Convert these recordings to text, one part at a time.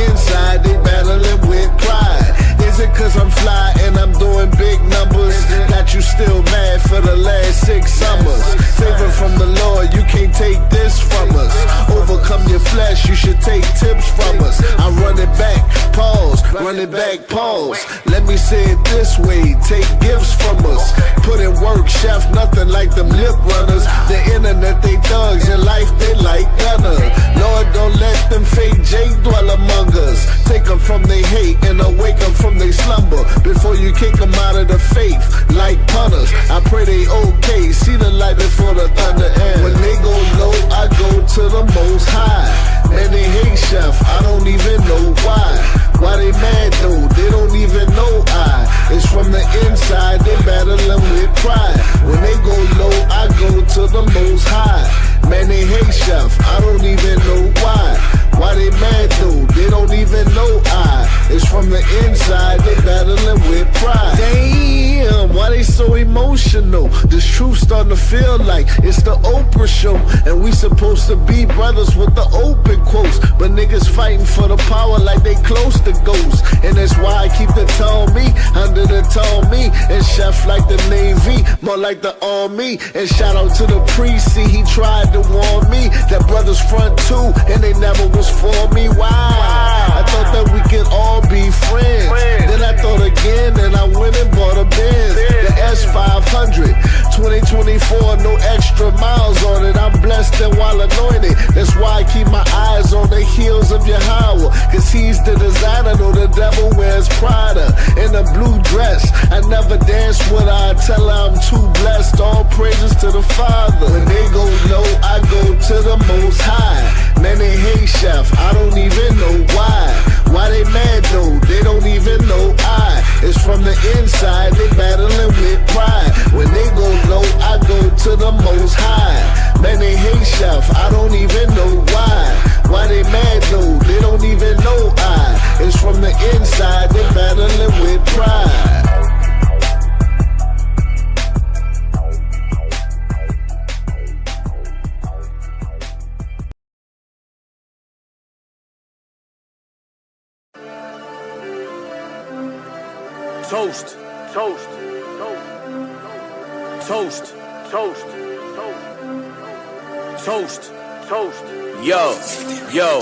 inside they battling with pride. Is it cause I'm fly and I'm doing big numbers? Got you still mad for the last 6 summers. Favor from the Lord, you can't take this from us. Overcome your flesh, you should take tips from us. I run it back, pause, run it back, pause. Let me say it this way, take gifts from us. Put in work, chef, nothing like them lip runners. The internet, they thugs, in life they like gunner. Lord, don't let them fake J dwell among us. Take them from they hate and awake them from they slumber. Before you kick them out of the faith, like punters. I pray they okay, see the light before the thunder ends. When they go low, I go to the most high. Man, they hate chef, I don't even know why. Why they mad though, they don't even know I. It's from the inside, they battling with pride. When they go low, I go to the most high. Man, they hate chef, I don't even know why. Why they mad though, they don't even know I. It's from the inside, they battling with pride. Damn, why they so emotional? This truth starting to feel like it's the Oprah show. And we supposed to be brothers with the open quotes. But niggas fighting for the power like they close to ghosts. And that's why I keep the tall me under the tall me. And chef like the Navy, more like the army. And shout out to the priest, see he tried to warn me that brothers front too, and they never was for me. Why? I thought that we could all be friends. Then I thought again, and I went and bought a Benz, the S500, 2024, no extra miles on it. I'm blessed and while anointed. That's why I keep my eyes on the heels of Yahweh, cause he's the designer, though the devil wears Prada. In a blue dress, I never dance with her. I tell her I'm too blessed. All praises to the Father. When they go low, I go to the most high. Man, they hate chef, I don't even know why. Why they mad though, they don't even know I. It's from the inside, they battling with pride. When they go low, I go to the most high. Man, they hate chef, I don't even know why. Why they mad though, they don't even know I. It's from the inside, they battling with pride. Toast, toast, toast, toast, toast, toast. Yo,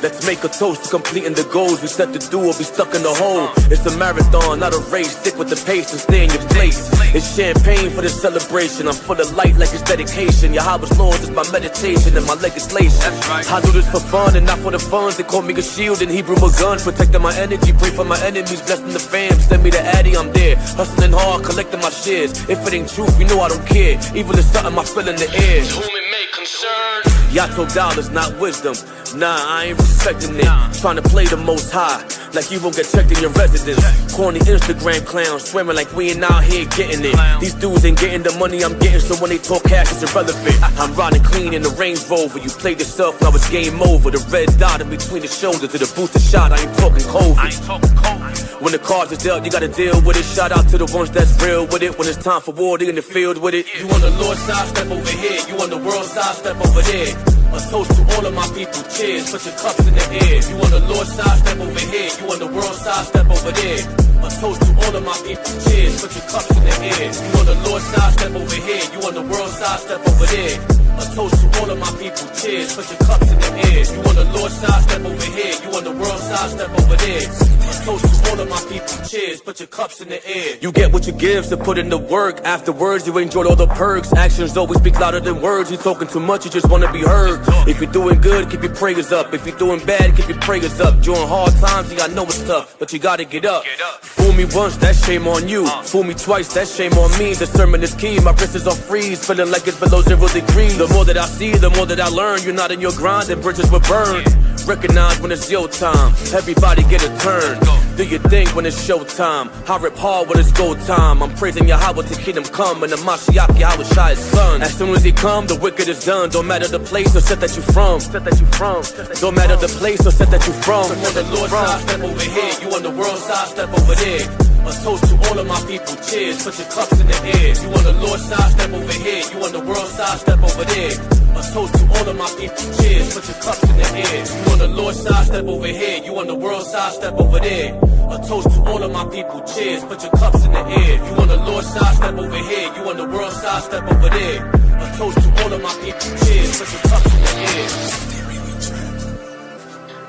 let's make a toast to completing the goals we set to do or be stuck in the hole. It's a marathon, not a race. Stick with the pace and stay in your place. It's champagne for this celebration. I'm full of light like it's dedication. Yahweh's laws is my meditation and my legislation. I do this for fun and not for the funds. They call me a shield in Hebrew, a gun. Protecting my energy, pray for my enemies, blessing the fam. Send me the Addy, I'm there. Hustling hard, collecting my shares. If it ain't truth, you know I don't care. Evil is something I feel in the air. To whom it may concern. Y'all talk dollars, not wisdom. Nah, I ain't respecting it. Trying to play the most high, like you won't get checked in your residence. Corny Instagram clowns, swearing like we ain't out here getting it. These dudes ain't getting the money I'm getting, so when they talk cash, it's irrelevant. I'm riding clean in the Range Rover. You played yourself, now it's game over. The red dot in between the shoulders to the booster shot. I ain't talking COVID. When the cards is dealt, you gotta deal with it. Shout out to the ones that's real with it. When it's time for war, they in the field with it. You on the Lord's side, step over here. You on the world's side, step over there. A toast to all of my people, cheers, put your cups in the air. You on the Lord's side, step over here. You on the world's side, step over there. A toast to all of my people, cheers, put your cups in the air. You on the Lord's side, step over here. You on the world's side, step over there. A toast to all of my people, cheers, put your cups in the air. You on the Lord's side, step over here. You on the world's side, step over there. A toast to all of my people, cheers, put your cups in the air. You get what you give, so put in the work. Afterwards, you enjoyed all the perks. Actions always speak louder than words. You talking too much, you just wanna be heard. If you're doing good, keep your prayers up. If you're doing bad, keep your prayers up. During hard times, yeah, I know it's tough, but you gotta get up. Fool me once, that's shame on you. Fool me twice, that's shame on me. The sermon is key, my wrist is on freeze. Feeling like it's below 0 degrees. The more that I see, the more that I learn. You're not in your grind, and bridges will burn. Recognize when it's your time. Everybody get a turn. Do your thing when it's showtime. I rip hard when it's go time. I'm praising Yahweh to kingdom come. And the Mashiach Yahweh Shai is son. As soon as he come, the wicked is done. Don't matter the place or set that you from. Don't matter the place or set that you from. You on the Lord's side, step over here. You on the world's side, step over there. A toast to all of my people, cheers, put your cups in the air. You on the Lord's side, step over here. You on the world's side, step over there. A A toast to all of my people, cheers, put your cups in the air. You on the Lord's side, step over here. You on the world's side, step over there. A toast to all of my people, cheers, put your cups in the air. You on the Lord's side, step over here. You on the world's side, step over there. A toast to all of my people, cheers, put your cups in the air.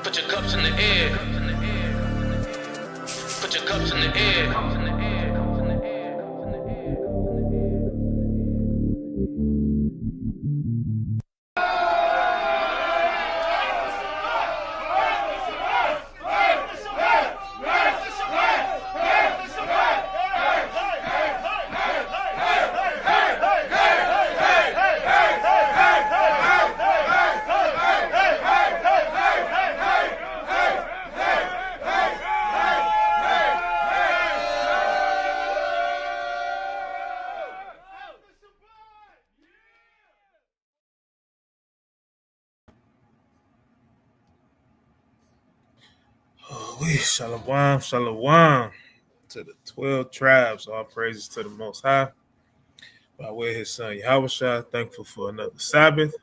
Put your cups in the air. Put your cups in the air. Shalom, shalom to the 12 tribes. All praises to the Most High. By way of his son Yahushua, thankful for another Sabbath.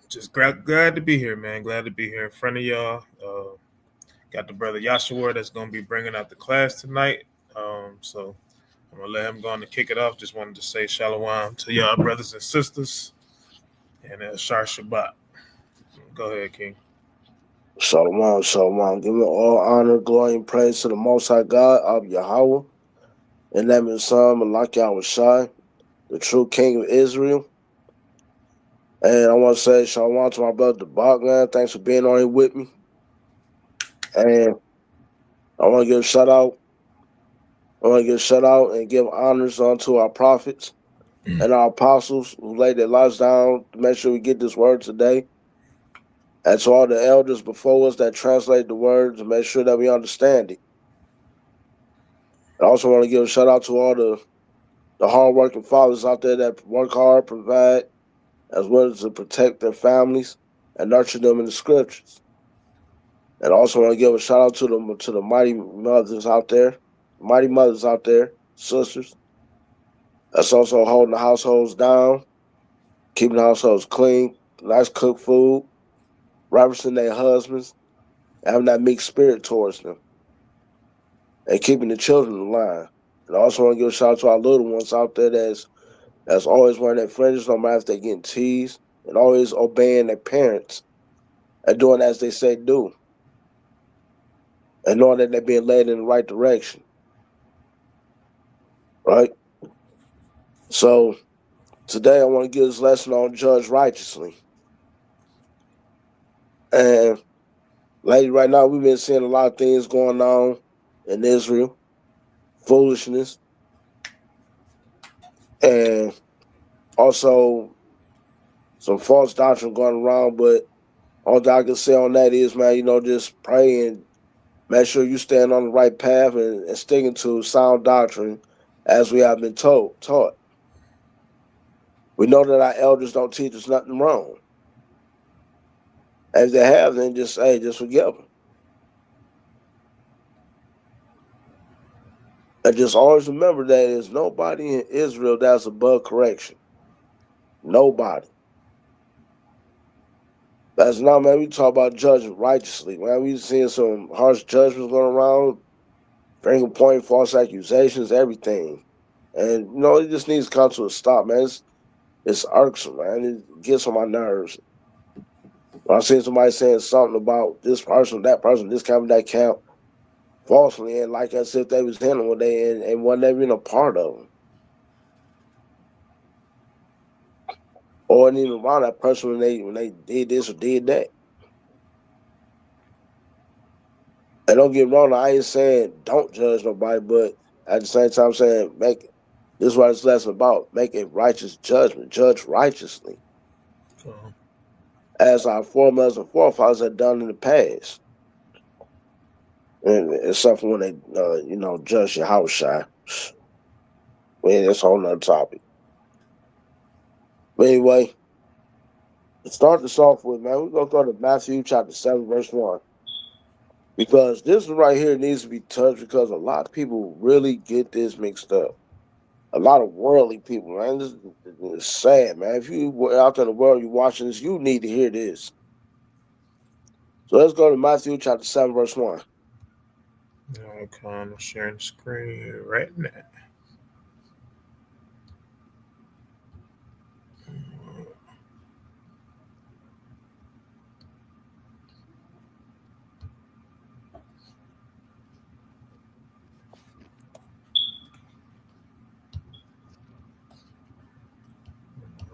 Just glad to be here, man. Glad to be here in front of y'all. Got the brother Yahshua that's going to be bringing out the class tonight. So I'm going to let him go on to kick it off. Just wanted to say shalom to y'all brothers and sisters. And Shar Shabbat. Go ahead, King. Shalom, shalom. Giving all honor, glory, and praise to the Most High God of Yahweh, and that his son, Malak Yahushai, the true King of Israel. And I want to say shalom to my brother, Debak, man. Thanks for being on here with me. And I want to give a shout out. And give honors unto our prophets and our apostles who laid their lives down to make sure we get this word today. And to all the elders before us that translate the words and make sure that we understand it. I also want to give a shout out to all the hardworking fathers out there that work hard, provide, as well as to protect their families and nurture them in the scriptures. And also want to give a shout out to the mighty mothers out there, sisters. That's also holding the households down, keeping the households clean, nice cooked food, reverencing their husbands, having that meek spirit towards them, and keeping the children in line. And I also want to give a shout out to our little ones out there that's always wearing their fringes, no matter if they're getting teased, and always obeying their parents and doing as they say do, and knowing that they're being led in the right direction. Right? So today I want to give this lesson on judge righteously. And lately, right now, we've been seeing a lot of things going on in Israel, foolishness, and also some false doctrine going around. But all that I can say on that is, man, just pray and make sure you stand on the right path and sticking to sound doctrine as we have been taught. We know that our elders don't teach us nothing wrong. And if they have, then just forgive them. And just always remember that there's nobody in Israel that's above correction. Nobody. That's not, man, we talk about judging righteously. Man, we've seen some harsh judgments going around, finger pointing, false accusations, everything. And, it just needs to come to a stop, man. It's irksome, man. It gets on my nerves. When I see somebody saying something about this person, that person, this camp, that camp, falsely, and like as if they was handling what they and wasn't even a part of them. Or even around that person when they did this or did that. And don't get me wrong, I ain't saying don't judge nobody, but at the same time I'm saying this is what this lesson about. Make a righteous judgment. Judge righteously. As our foremothers and forefathers had done in the past. And except for when they, judge your house shy. Well, that's a whole nother topic. But anyway, to start this off with, man, we're going to go to Matthew chapter 7, verse 1. Because this right here needs to be touched because a lot of people really get this mixed up. a lot of worldly people, man. This is sad, man. If you were out there in the world, you're watching this, you need to hear this. So let's go to Matthew chapter 7, verse 1. Okay, I'm sharing the screen right now.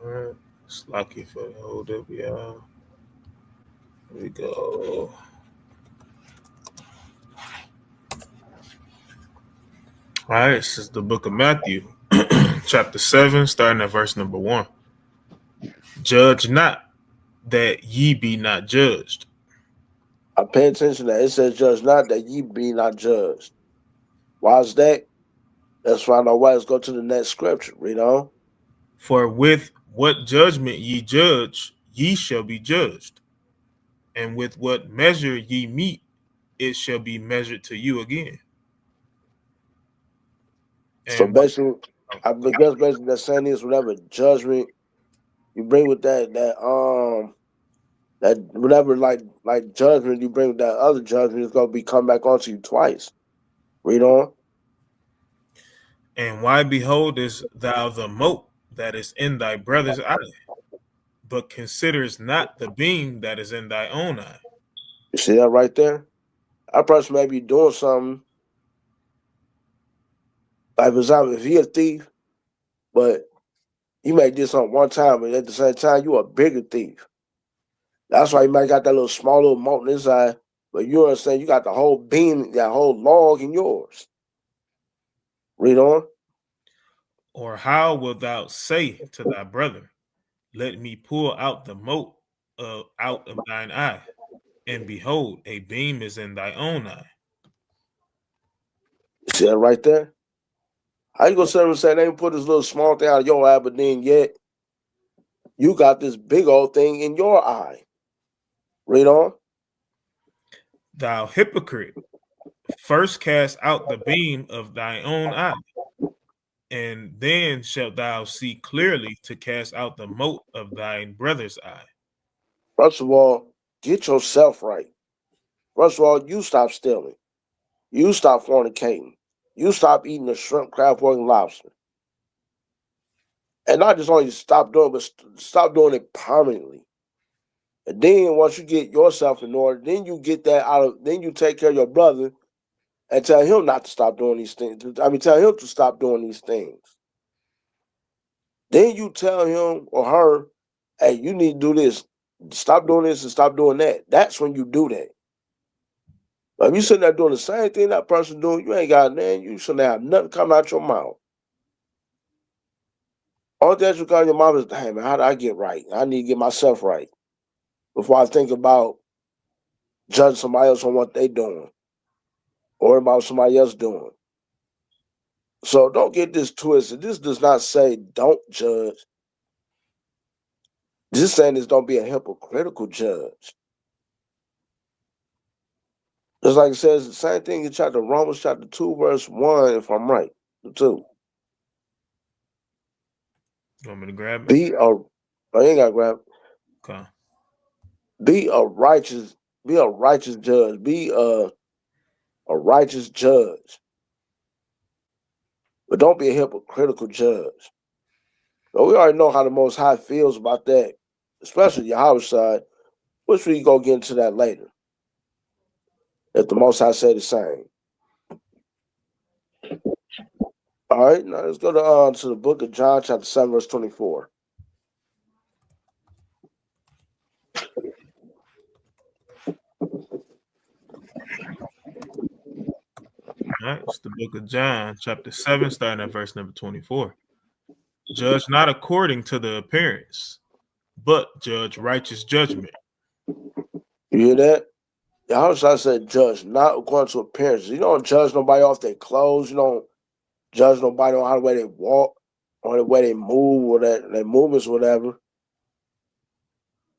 All right, it's lucky for the hold up, y'all. Here we go. All right, this is the book of Matthew, chapter 7, starting at verse number 1. Judge not, that ye be not judged. I pay attention to that. It says, judge not, that ye be not judged. Why is that? Let's find out why. Let's go to the next scripture. Read on. For with what judgment ye judge, ye shall be judged. And with what measure ye meet, it shall be measured to you again. So And basically, I guess basically that saying is whatever judgment you bring with that whatever like judgment you bring with that other judgment is gonna be come back onto you twice. Read on. and why beholdest thou the mote that is in thy brother's eye, but considerest not the beam that is in thy own eye? You see that right there? That person may be doing something. Like for example, if he a thief, but you may do something one time, but at the same time you a bigger thief. That's why you might got that small little mote in his eye, but you understand you got the whole beam, that whole log in yours. Read on. Or how wilt thou say to thy brother, let me pull out the mote out of thine eye, and behold, a beam is in thy own eye? You see that right there? How you gonna sit and say they ain't put this little small thing out of your eye, but then yet you got this big old thing in your eye? Read on. Thou hypocrite, first cast out the beam of thy own eye, and then shalt thou see clearly to cast out the mote of thy brother's eye. First of all, get yourself right. First of all, you stop stealing. You stop fornicating. You stop eating the shrimp, crab, pork, and lobster. And not just only stop doing, but stop doing it permanently. And then once you get yourself in order, then you get that out of, then you take care of your brother and tell him not to stop doing these things. Tell him to stop doing these things. Then you tell him or her, hey, you need to do this. Stop doing this and stop doing that. That's when you do that. But if you sitting there doing the same thing that person doing, you ain't got nothing. You shouldn't have nothing coming out your mouth. All that you got in your mouth is, hey man, how do I get right? I need to get myself right before I think about judging somebody else on what they doing or about somebody else doing. So don't get this twisted. This does not say don't judge. This saying is don't be a hypocritical judge. Just like it says the same thing in Romans chapter 2, verse 1, if I'm right. 2. You want me to grab it? You ain't gotta grab it. Okay. Be a righteous judge. Be a righteous judge. But don't be a hypocritical judge. But we already know how the Most High feels about that, especially Yahweh's side, which we go get into that later. If the Most High say the same. All right, now let's go to the book of John, chapter 7, verse 24. All right, it's the book of John, chapter 7, starting at verse number 24. Judge not according to the appearance, but judge righteous judgment. You hear that? Yahweh said, judge not according to appearances. You don't judge nobody off their clothes. You don't judge nobody on how the way they walk or the way they move or their movements or whatever.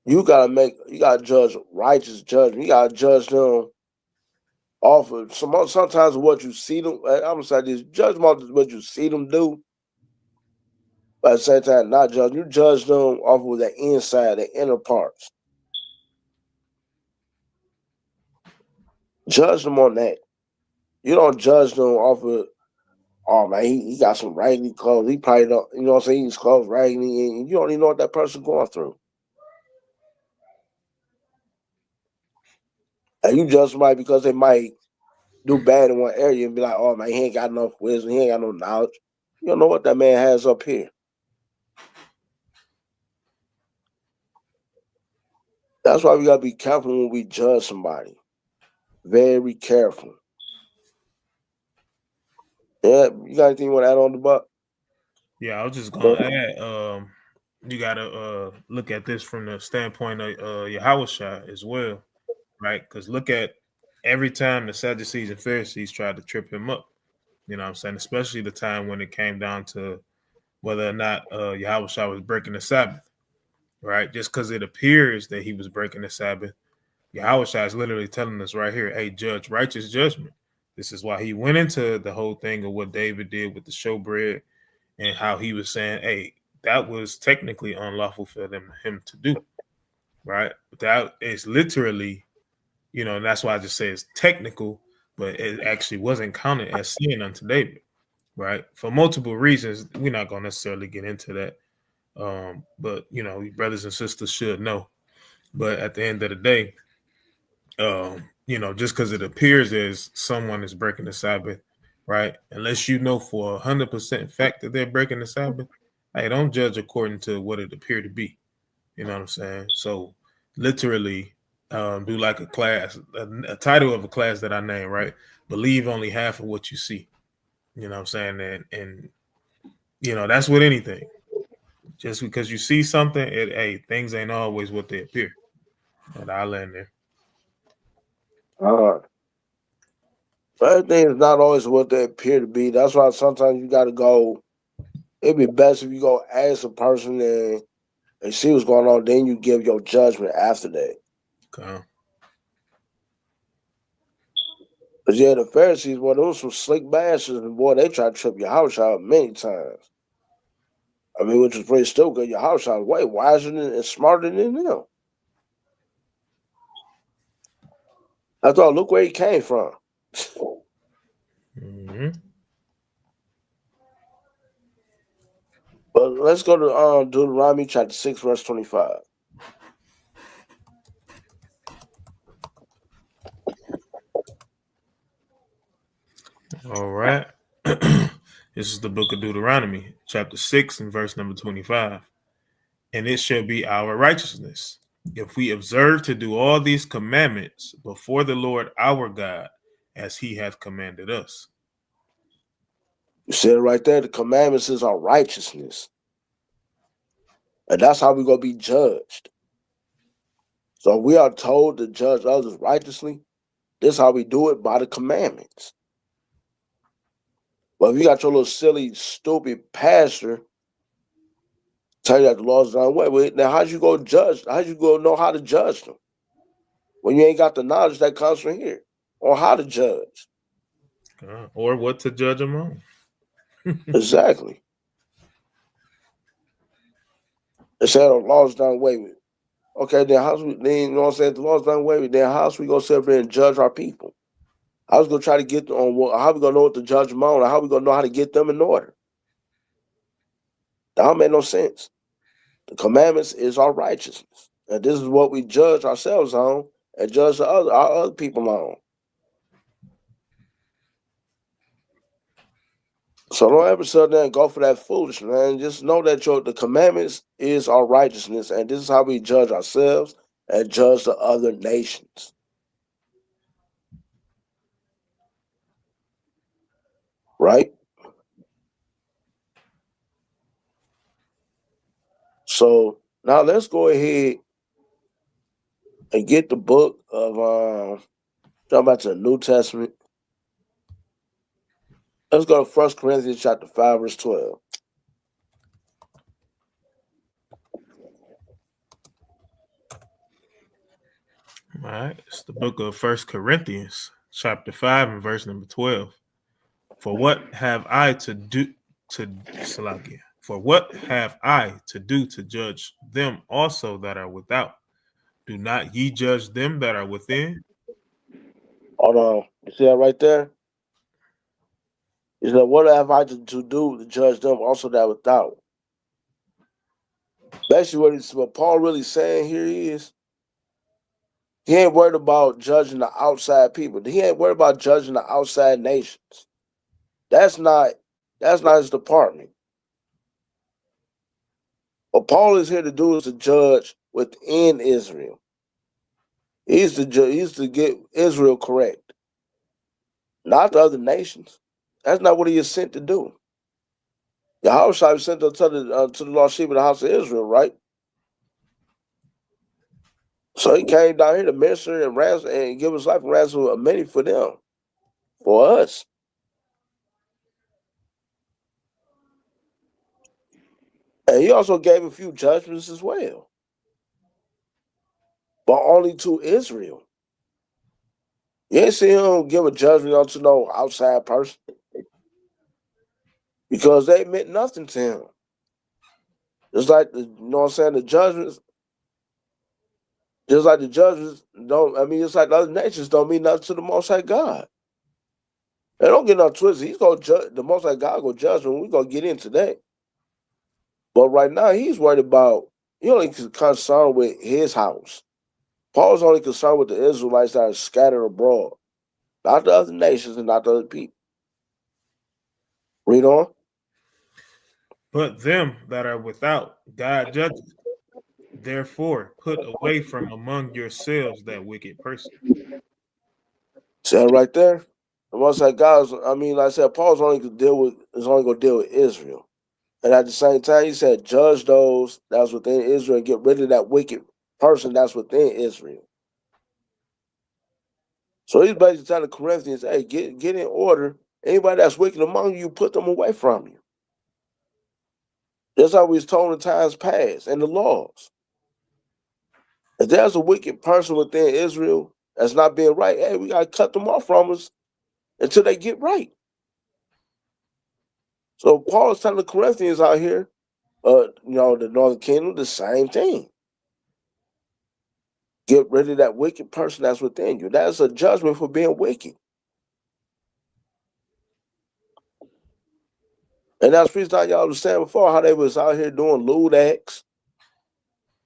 You gotta judge righteous judgment. You gotta judge them off of sometimes what you see them. I'm gonna say this: judge them off of what you see them do, But at the same time, not judge. You judge them off of the inside, the inner parts. Judge them on that. You don't judge them off of, oh man, he got some raggedy clothes. He probably don't, you know what I'm saying? His clothes raggedy, and you don't even know what that person's going through. And you judge somebody because they might do bad in one area and be like, oh man, he ain't got enough wisdom, he ain't got no knowledge. You don't know what that man has up here. That's why we gotta be careful when we judge somebody. Very careful. Yeah, you got anything you want to add on the buck? Yeah, I was just gonna add, you gotta look at this from the standpoint of Yahushua as well, right? Because look at every time the Sadducees and Pharisees tried to trip him up, you know what I'm saying? Especially the time when it came down to whether or not Yahushua was breaking the Sabbath, right? Just because it appears that he was breaking the Sabbath, Yahushua is literally telling us right here, hey, judge righteous judgment. This is why he went into the whole thing of what David did with the showbread and how he was saying, hey, that was technically unlawful for him to do, right? That is literally, you know, and that's why I just say it's technical, but it actually wasn't counted as sin unto David, right? For multiple reasons. We're not going to necessarily get into that. But, you know, brothers and sisters should know. But at the end of the day, you know, just because it appears as someone is breaking the Sabbath, right? Unless you know for 100% fact that they're breaking the Sabbath, hey, don't judge according to what it appeared to be. You know what I'm saying? So literally do like a class, a title of a class that I name, right? Believe only half of what you see. You know what I'm saying? And you know, that's with anything. Just because you see something, hey, things ain't always what they appear. And I'll end there. Everything is not always what they appear to be. That's why sometimes you got to go. It'd be best if you go ask a person and see what's going on. Then you give your judgment after that. Okay. But yeah, the Pharisees, boy, those some slick bastards, and boy, they try to trip your house out many times. I mean, which is pretty stupid. Your house out way wiser and smarter than them. I thought, look where he came from. Mm-hmm. But let's go to Deuteronomy chapter 6, verse 25. All right. This is the book of Deuteronomy, chapter 6 and verse number 25. And it shall be our righteousness if we observe to do all these commandments before the Lord our God, as he hath commanded us. You said it right there. The commandments is our righteousness. And that's how we're going to be judged. So we are told to judge others righteously. This is how we do it, by the commandments. But if you got your little silly, stupid pastor tell you that the laws are done away with, now how'd you go judge? How'd you go know how to judge them? When you ain't got the knowledge that comes from here on how to judge. Or what to judge them on. Exactly. They said the laws done away with. Okay, then how's we then, you know what I'm saying? The laws done away with. Then how's we gonna sit up there and judge our people? How's we gonna try to get them on what, how we gonna know what to judge them on, or how we gonna know how to get them in order? That don't make no sense. The commandments is our righteousness. And this is what we judge ourselves on and judge our other people on. So don't ever sit there and go for that foolishness, man. Just know that the commandments is our righteousness, and this is how we judge ourselves and judge the other nations. Right? So now let's go ahead and get the book of jump back to the New Testament. Let's go to 1 Corinthians chapter 5, verse 12. All right. It's the book of 1 Corinthians, chapter 5, and verse number 12. For what have I to do to Salakia? For what have I to do to judge them also that are without? Do not ye judge them that are within? Hold on. You see that right there? He said, what have I to do to judge them also that without? Basically, what Paul really saying here is he ain't worried about judging the outside people. He ain't worried about judging the outside nations. That's not his department. What Paul is here to do is to judge within Israel. He's to get Israel correct, not the other nations. That's not what he is sent to do. Yahushua was sent to the lost sheep of the house of Israel, right? So he came down here to minister and ransom and give his life and ransom a many for them, for us. And he also gave a few judgments as well, but only to Israel. You ain't see him give a judgment unto no outside person because they meant nothing to him. Just like the judgments, just like the judgments it's like the other nations don't mean nothing to the Most High God. And don't get no twisted. He's gonna judge the Most High God gonna judge when we gonna get into that. But right now he's worried about only concerned with his house. Paul's only concerned with the Israelites that are scattered abroad, not the other nations and not the other people. Read on. But them that are without, God judges. Therefore, put away from among yourselves that wicked person. See that right there? The Most High God, like I said, Paul's only going to deal with Israel. And at the same time, he said, judge those that's within Israel and get rid of that wicked person that's within Israel. So he's basically telling the Corinthians, hey, get in order. Anybody that's wicked among you, put them away from you. That's how we was told in times past and the laws. If there's a wicked person within Israel that's not being right, hey, we got to cut them off from us until they get right. So Paul is telling the Corinthians out here, the Northern Kingdom, the same thing. Get rid of that wicked person that's within you. That's a judgment for being wicked. And that's the reason y'all was saying before how they was out here doing lewd acts,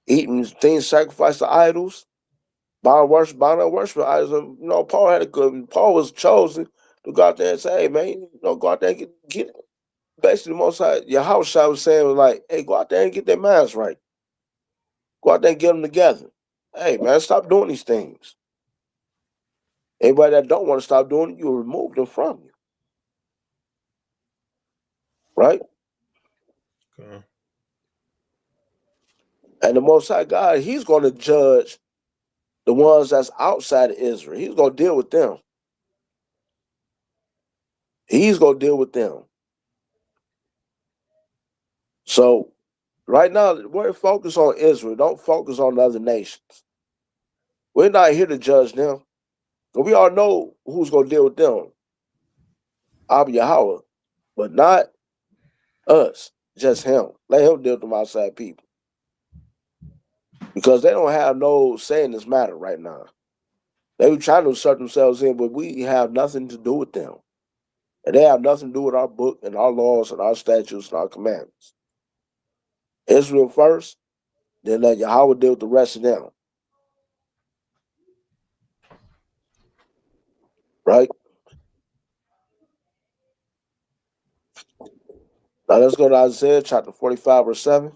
eating things sacrificed to idols, buying and worship idols. Paul was chosen to go out there and say, hey man, go out there and get it. Basically, the Most High, Yahushua was saying was like, hey, go out there and get their minds right. Go out there and get them together. Hey man, stop doing these things. Anybody that don't want to stop doing it, you remove them from you. Right? Okay. And the Most High God, he's going to judge the ones that's outside of Israel. He's going to deal with them. He's going to deal with them. So right now, we're focused on Israel. Don't focus on the other nations. We're not here to judge them. We all know who's going to deal with them. Abba Yahweh. But not us. Just him. Let him deal with them outside people. Because they don't have no say in this matter right now. They were trying to assert themselves in, but we have nothing to do with them. And they have nothing to do with our book and our laws and our statutes and our commandments. Israel first, then let Yahweh deal with the rest of them. Right? Now let's go to Isaiah chapter 45, verse 7.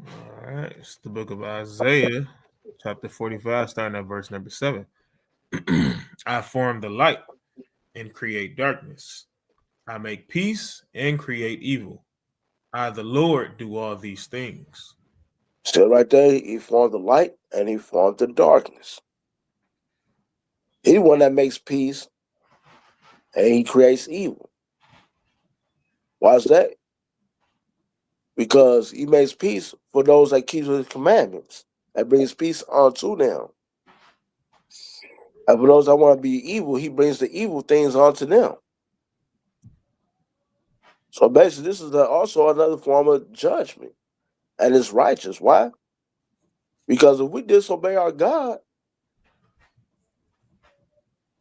All right, it's the book of Isaiah, chapter 45, starting at verse number 7. I form the light and create darkness. I make peace and create evil. I, the Lord, do all these things. Still right there, he formed the light and he formed the darkness. He's the one that makes peace and he creates evil. Why is that? Because he makes peace for those that keep his commandments. That brings peace unto them. And for those that want to be evil, he brings the evil things onto them. So basically, this is also another form of judgment. And it's righteous. Why? Because if we disobey our God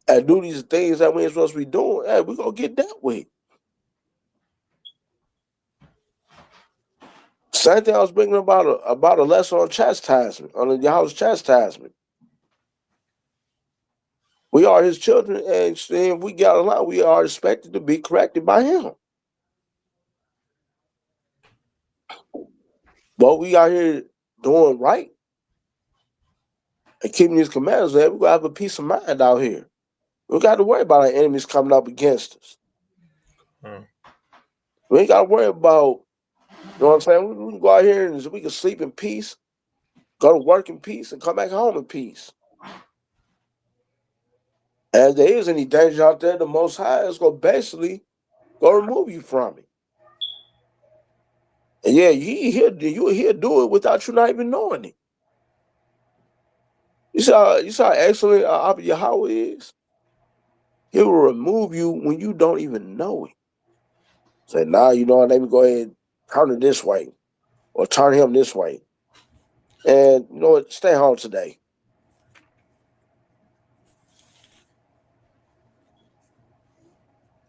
and do these things that we ain't supposed to be doing, hey, we're going to get that way. Same thing I was bringing about a lesson on chastisement, on Yahweh's chastisement. We are his children, and if we get out of line, we are expected to be corrected by him. But we out here doing right and keeping these commandments, man, we're going to have a peace of mind out here. We got to worry about our enemies coming up against us. We ain't got to worry about, you know what I'm saying? We can go out here and we can sleep in peace, go to work in peace, and come back home in peace. And if there is any danger out there, the Most High is going to basically go remove you from it. And yeah, he'll do it without you not even knowing it. You saw how excellent Abba Yahweh is? He will remove you when you don't even know it. Say, nah, you know what, let me go ahead and turn it this way or turn him this way. And you know what, stay home today.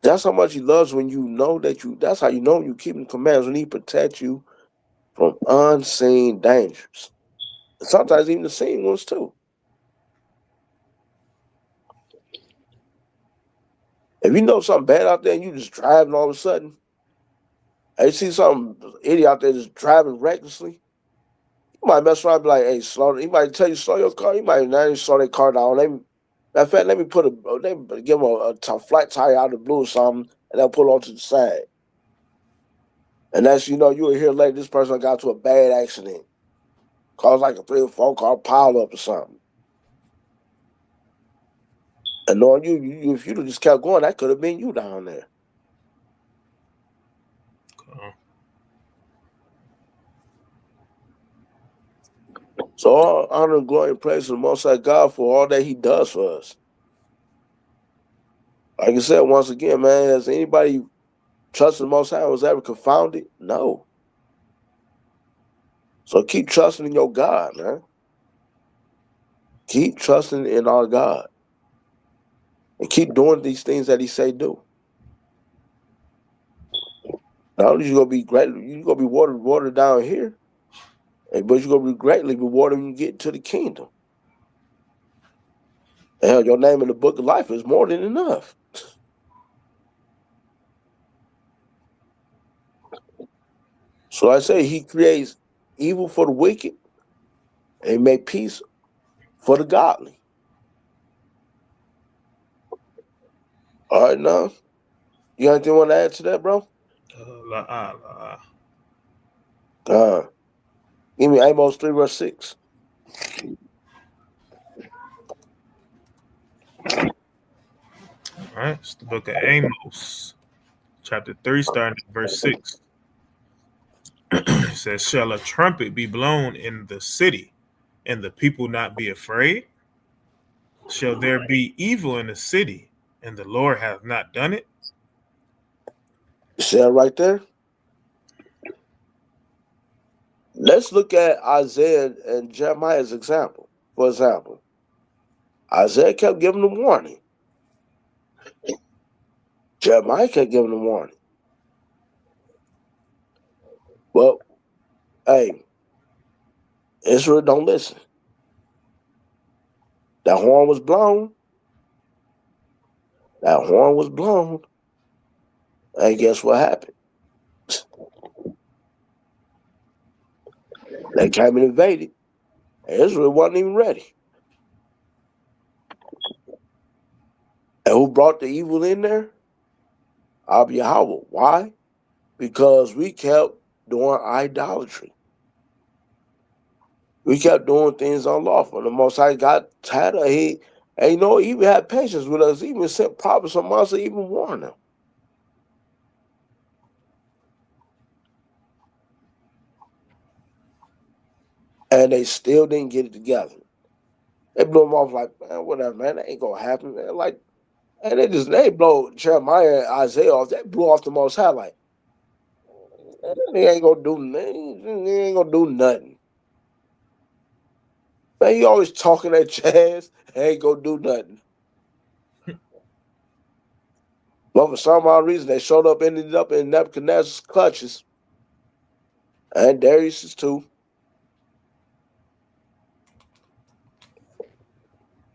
That's how much he loves when you know that's how you know you keep the commands, when he protects you from unseen dangers. Sometimes even the seen ones too. If you know something bad out there and you just driving all of a sudden, and you see some idiot out there just driving recklessly, you might mess around and be like, hey, slow. He might tell you slow your car. You might not even slow their car down. Matter of fact, let me give them a flat tire out of the blue or something, and they'll pull onto the side. And that's, you will hear later, this person got to a bad accident. Caused like a 3 or 4 car pile up or something. And knowing you if you'd have just kept going, that could have been you down there. So all honor and glory and praise to the Most High God for all that he does for us. Like I said, once again, man, has anybody trusted the Most High was ever confounded? No. So keep trusting in your God, man. Keep trusting in our God. And keep doing these things that he say do. Not only are you going to be great, you're going to be watered down here, but you're going to be greatly rewarded when you get to the kingdom. And hell, your name in the book of life is more than enough. So I say he creates evil for the wicked and he make peace for the godly. All right, now, you got anything you want to add to that, bro? Give me Amos 3 verse 6. All right, it's the book of Amos, chapter 3, starting at verse 6. It says, shall a trumpet be blown in the city, and the people not be afraid? Shall there be evil in the city, and the Lord hath not done it? You see that right there? Let's look at Isaiah and Jeremiah's example. For example, Isaiah kept giving them warning. Jeremiah kept giving them warning. Well, hey, Israel don't listen. That horn was blown. And guess what happened? They came and invaded. And Israel wasn't even ready. And who brought the evil in there? Abba Yahweh. Why? Because we kept doing idolatry. We kept doing things unlawful. The Most High got tired of it. And he even had patience with us. He even sent prophets from us to even warn them. And they still didn't get it together. They blew him off like, man, whatever, man. That ain't gonna happen, man. Like, and they blow Jeremiah and Isaiah off. They blew off the Most High. Like, they ain't gonna do nothing. They ain't gonna do nothing. Man, he always talking that jazz. Ain't gonna do nothing. But for some odd reason, they ended up in Nebuchadnezzar's clutches. And Darius's too.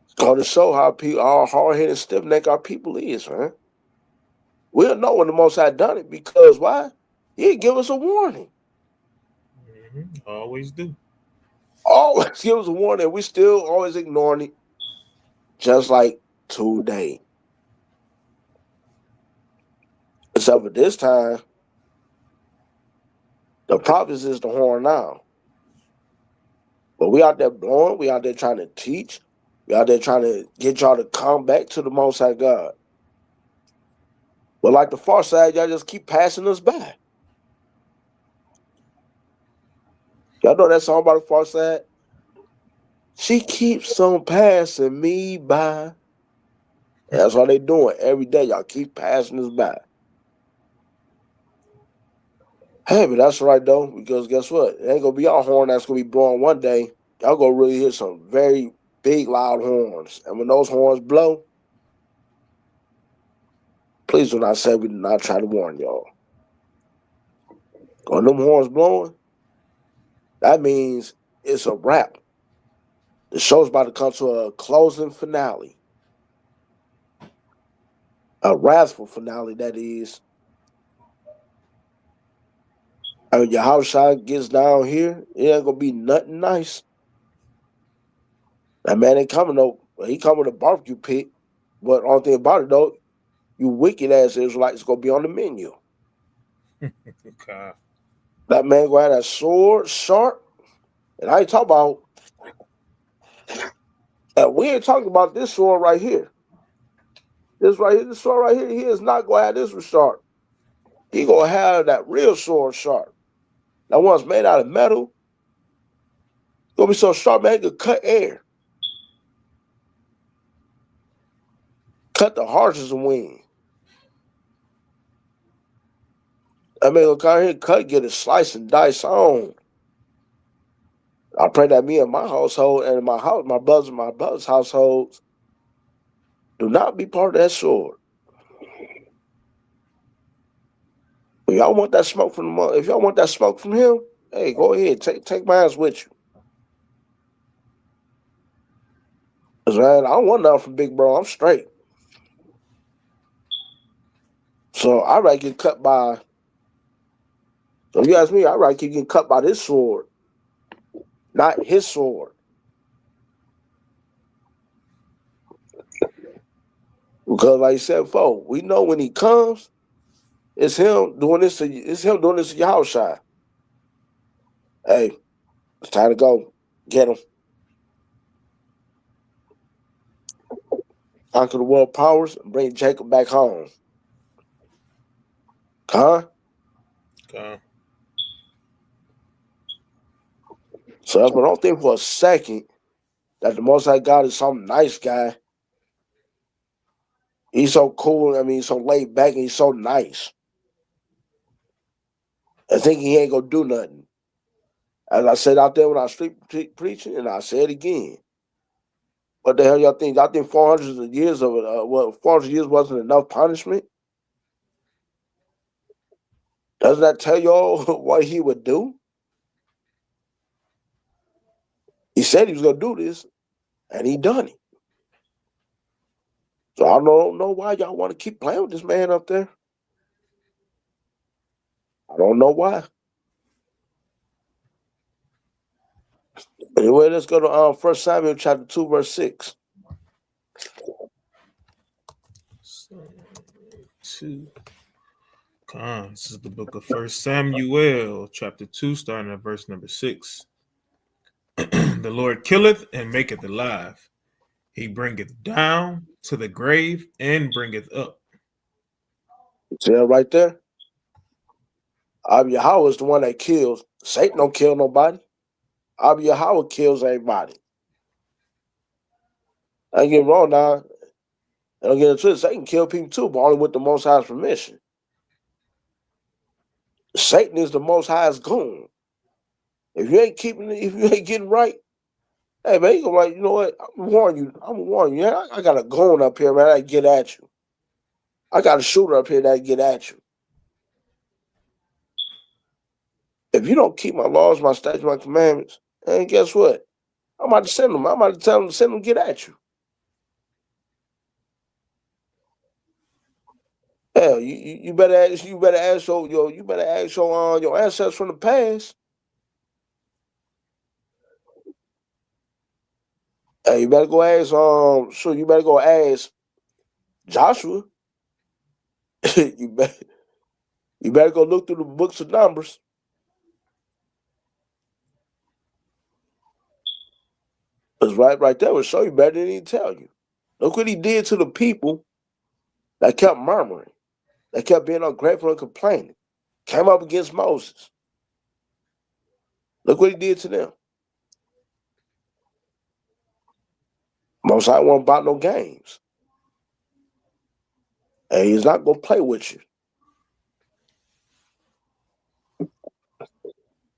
It's going to show how hard-headed, stiff-necked our people is, man. We'll know when the Most High done it because why? He give us a warning. Always do. Always give us a warning. We still always ignoring it. Just like today. Except for this time, the prophets is the horn now. But we out there blowing. We out there trying to teach. We out there trying to get y'all to come back to the Most High God. But like the far side, y'all just keep passing us by. Y'all know that song about the far side? She keeps on passing me by. That's all they doing every day. Y'all keep passing us by. Hey, but that's right though, because guess what? It ain't gonna be our horn that's gonna be blowing one day. Y'all gonna really hear some very big, loud horns. And when those horns blow, please do not say we did not try to warn y'all. When them horns blowing, that means it's a wrap. The show's about to come to a closing finale. A wrathful finale, that is. And when your house shot gets down here, it ain't gonna be nothing nice. That man ain't coming though. He coming with a barbecue pit. But only thing about it though, you wicked ass Israelites gonna be on the menu. Okay. That man gonna have that sword sharp. And I ain't talking about, and we ain't talking about this sword right here. This sword right here, he is not gonna have this one sharp. He gonna have that real sword sharp. That one's made out of metal. It's gonna be so sharp, man, it could cut air. Cut the hearts of wind. That man gonna come here and cut, get it slice and dice on. I pray that me and my household and my brother's households do not be part of that sword. If y'all want that smoke from him, hey, go ahead, take my ass with you. Cause man, I don't want nothing from Big Bro. I'm straight. So I rather get cut by. So if you ask me, I rather keep getting cut by this sword, not his sword. Because like I said before, we know when he comes, it's him doing this to Yahushua. Hey, it's time to go. Get him. Conquer the world powers and bring Jacob back home. Huh? Okay. So I don't think for a second that the Most High God is some nice guy. He's so cool. I mean, he's so laid back and he's so nice. I think he ain't gonna do nothing. As I said out there when I was preaching, and I say it again. What the hell y'all think? Y'all think 400 years of it? 400 years wasn't enough punishment? Doesn't that tell y'all what he would do? He said he was gonna do this, and he done it. So I don't know why y'all want to keep playing with this man up there. I don't know why. Anyway, let's go to 1 Samuel chapter 2, verse 6. 2. This is the book of 1 Samuel, chapter 2, starting at verse number 6. The Lord killeth and maketh alive. He bringeth down to the grave and bringeth up. See that right there? Yahweh is the one that kills. Satan don't kill nobody. Yahweh kills everybody. I ain't getting wrong now. I don't get into it. Satan kill people too, but only with the Most High's permission. Satan is the Most High's goon. If you ain't getting right, hey man, you go like, you know what? I'm gonna warn you. Yeah, I got a goon up here, man. I get at you. I got a shooter up here that get at you. If you don't keep my laws, my statutes, my commandments, and guess what? I'm about to send them. I'm about to tell them to send them to get at you. Hell, you better ask your ancestors from the past. Hey, you better go ask you better go ask Joshua. you better go look through the books of Numbers. It's right there will show you better than he tell you. Look what he did to the people that kept murmuring, that kept being ungrateful and complaining, came up against Moses. Look what he did to them. Most High won't about no games. And he's not gonna play with you.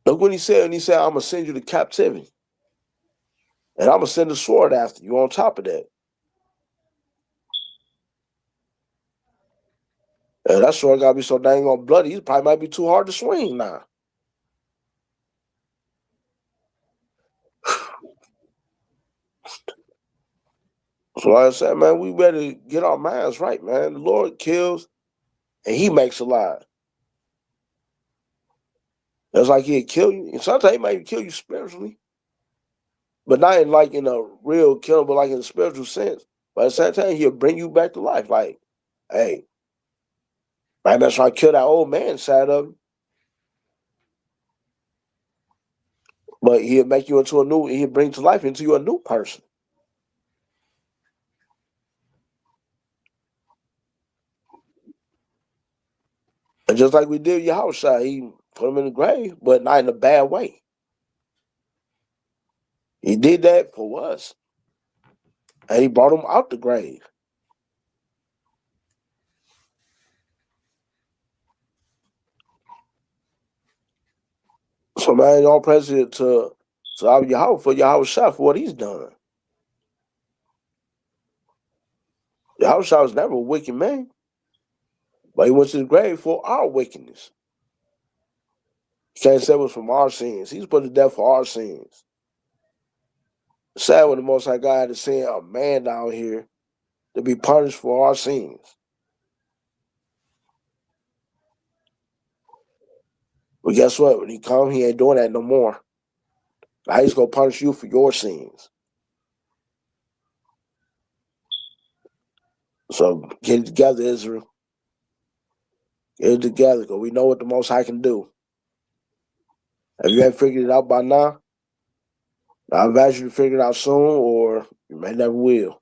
Look what he said, and he said, I'm gonna send you to captivity. And I'm gonna send a sword after you on top of that. And that sword gotta be so dang on bloody, it probably might be too hard to swing now. So like I said, man, we better get our minds right, man. The Lord kills and he makes alive. It's like he'll kill you. And sometimes he might even kill you spiritually. But not in a real killing, but like in a spiritual sense. But at the same time, he'll bring you back to life. Like, hey, right, that's trying to kill that old man side of him. But he'll make you he'll bring to life into you a new person. And just like we did Yahushua, he put him in the grave, but not in a bad way. He did that for us. And he brought him out the grave. So man, all president to Yahweh for Yahushua for what he's done. Yahushua was never a wicked man. But he went to the grave for our wickedness. You can't say it was from our sins. He's put to death for our sins. Sad when the Most High God had to send a man down here to be punished for our sins. But guess what? When he come, he ain't doing that no more. Now he's going to punish you for your sins. So get it together, Israel. Get it together, because we know what the Most High can do. If you ain't figured it out by now, I advise you to figure it out soon, or you may never will.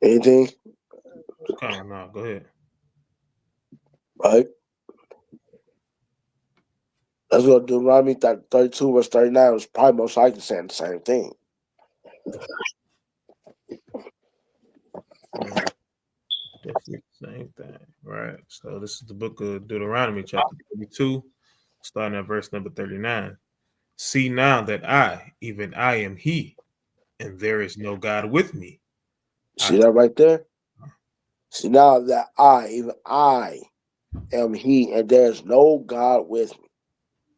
Anything? No, go ahead. Right? Let's go to Deuteronomy 32, verse 39. It's probably most likely saying the same thing. Definitely the same thing. Right. So this is the book of Deuteronomy, chapter 32, starting at verse number 39. See now that I, even I am he, and there is no God with me. See that right there? See now that I, even I am he, and there's no God with me.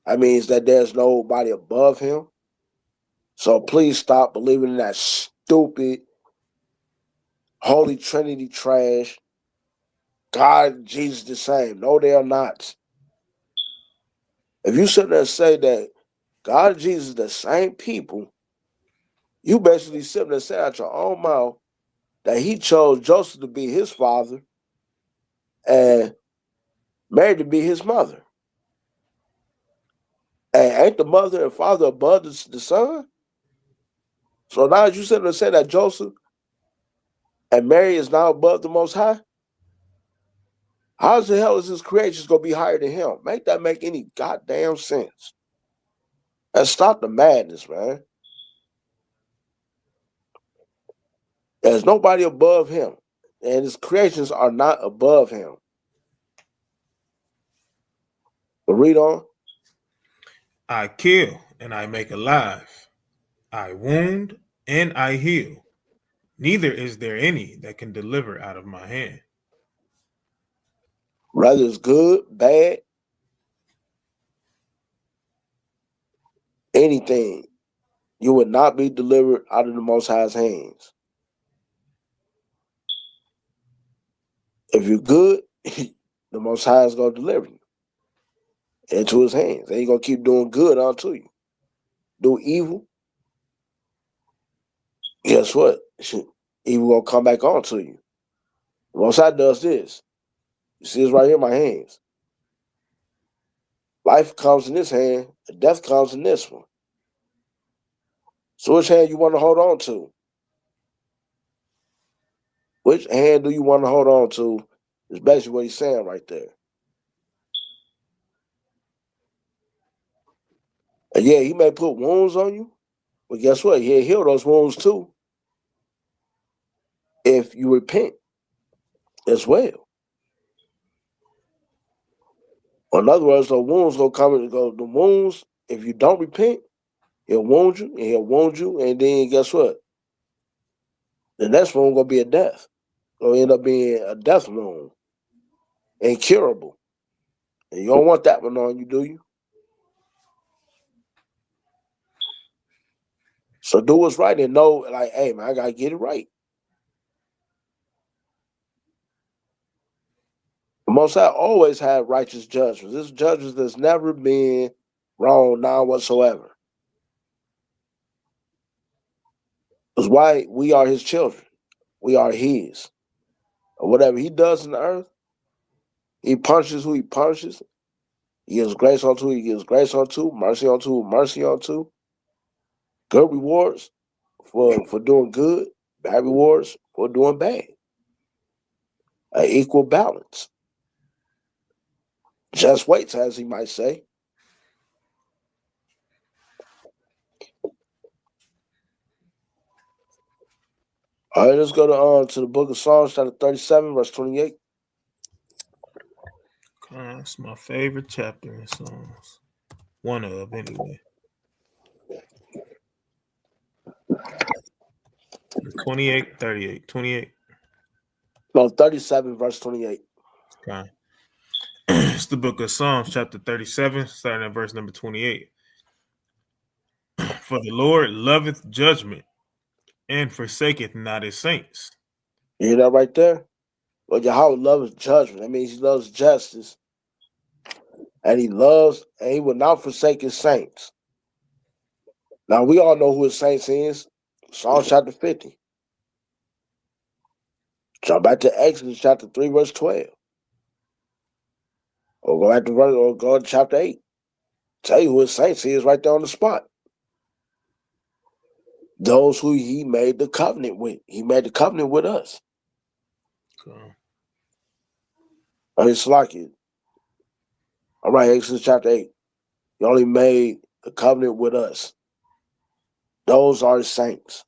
That means that there's nobody above him. So please stop believing in that stupid Holy Trinity trash. God and Jesus the same. No, they are not. If you sit there and say that God and Jesus are the same people, you basically sit there and say out your own mouth that he chose Joseph to be his father and Mary to be his mother. And ain't the mother and father above the son? So now you sit there and say that Joseph and Mary is now above the Most High? How the hell is his creation going to be higher than him? Make that make any goddamn sense. And stop the madness, man. There's nobody above him, and his creations are not above him. But read on. I kill and I make alive. I wound and I heal. Neither is there any that can deliver out of my hand. Whether it's good, bad, anything, you would not be delivered out of the Most High's hands. If you're good, the Most High is going to deliver you into his hands. And he's going to keep doing good unto you. Do evil, guess what? Evil going to come back onto you. The Most High does this. You see this right here in my hands. Life comes in this hand, and death comes in this one. So which hand you want to hold on to? Which hand do you want to hold on to is basically what he's saying right there. And yeah, he may put wounds on you, but guess what? He'll heal those wounds too if you repent as well. In other words, the wounds gonna come and go. The wounds, if you don't repent, he'll wound you, and he'll wound you, and then guess what? The next one gonna be a death. Gonna end up being a death wound, incurable. And you don't want that one on you, do you? So do what's right and know, like, hey man, I gotta get it right. The Most High always had righteous judgments. This judgment that's never been wrong now whatsoever. That's why we are his children. We are his. And whatever he does in the earth, he punishes who he punishes. He gives grace unto who he gives grace unto, mercy unto who mercy unto. Good rewards for doing good, bad rewards for doing bad. An equal balance. Just waits, as he might say. All right, let's go to the book of Psalms, chapter 37, verse 28. It's my favorite chapter in Psalms. One of, anyway. 28, 38, 28. No, 37, verse 28. Okay. It's the book of Psalms, chapter 37, starting at verse number 28. For the Lord loveth judgment and forsaketh not his saints. You hear that right there? Well, Yahweh loves judgment. That means he loves justice. And he will not forsake his saints. Now, we all know who his saints is. Psalm chapter 50. Jump back to Exodus chapter 3, verse 12. Or go to chapter 8. Tell you who his saints is right there on the spot. Those who he made the covenant with. He made the covenant with us. Okay. It's like it. All right, Exodus chapter 8. He only made the covenant with us. Those are his saints.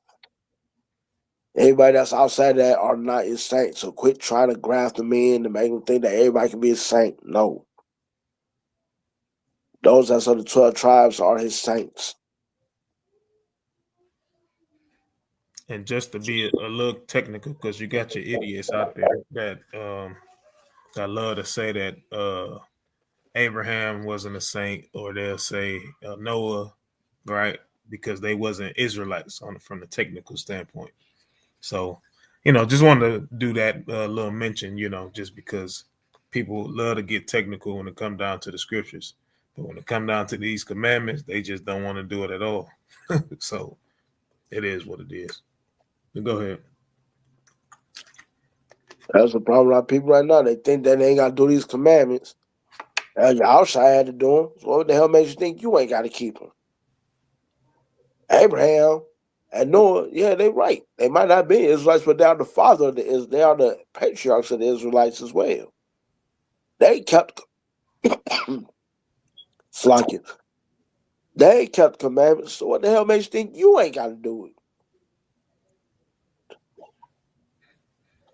Anybody that's outside of that are not his saints. So quit trying to graft them in to make them think that everybody can be a saint. No. Those that's of the 12 tribes are his saints. And just to be a little technical, because you got your idiots out there that love to say that Abraham wasn't a saint, or they'll say Noah, right? Because they wasn't Israelites from the technical standpoint. So, just wanted to do that little mention, just because people love to get technical when it comes down to the scriptures. But when it comes down to these commandments, they just don't want to do it at all. So it is what it is. But go ahead. That's the problem with our people right now. They think that they ain't got to do these commandments. Yahushua had to do them. So what the hell makes you think you ain't got to keep them? Abraham and Noah, yeah, they right. They might not be Israelites, but they are the father of they are the patriarchs of the Israelites as well. They kept flocking. They kept commandments. So what the hell makes you think you ain't got to do it?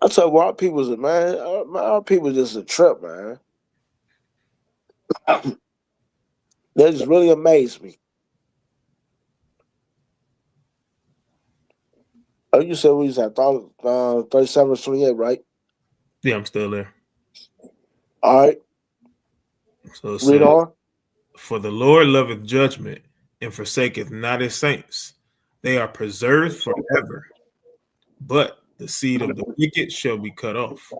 I tell you, our people's man, our people just a trip, man. That just really amazed me. Oh, you said we was at 37 28, right? Yeah, I'm still there. All right, So it read says, on. "For the Lord loveth judgment, and forsaketh not his saints. They are preserved forever, but the seed of the wicked shall be cut off."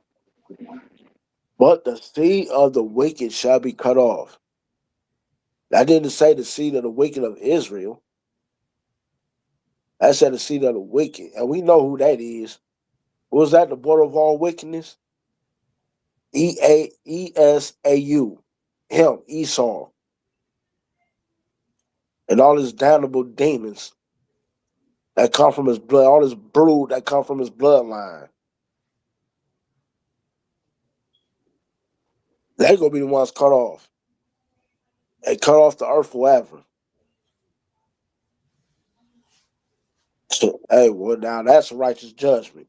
But the seed of the wicked shall be cut off. That didn't say the seed of the wicked of Israel. That said the seed of the wicked. And we know who that is. Was that the border of all wickedness? Esau. Him, Esau. And all his damnable demons that come from his blood, all his brood that come from his bloodline. They're going to be the ones cut off. They cut off the earth forever. So, hey, well, now that's a righteous judgment.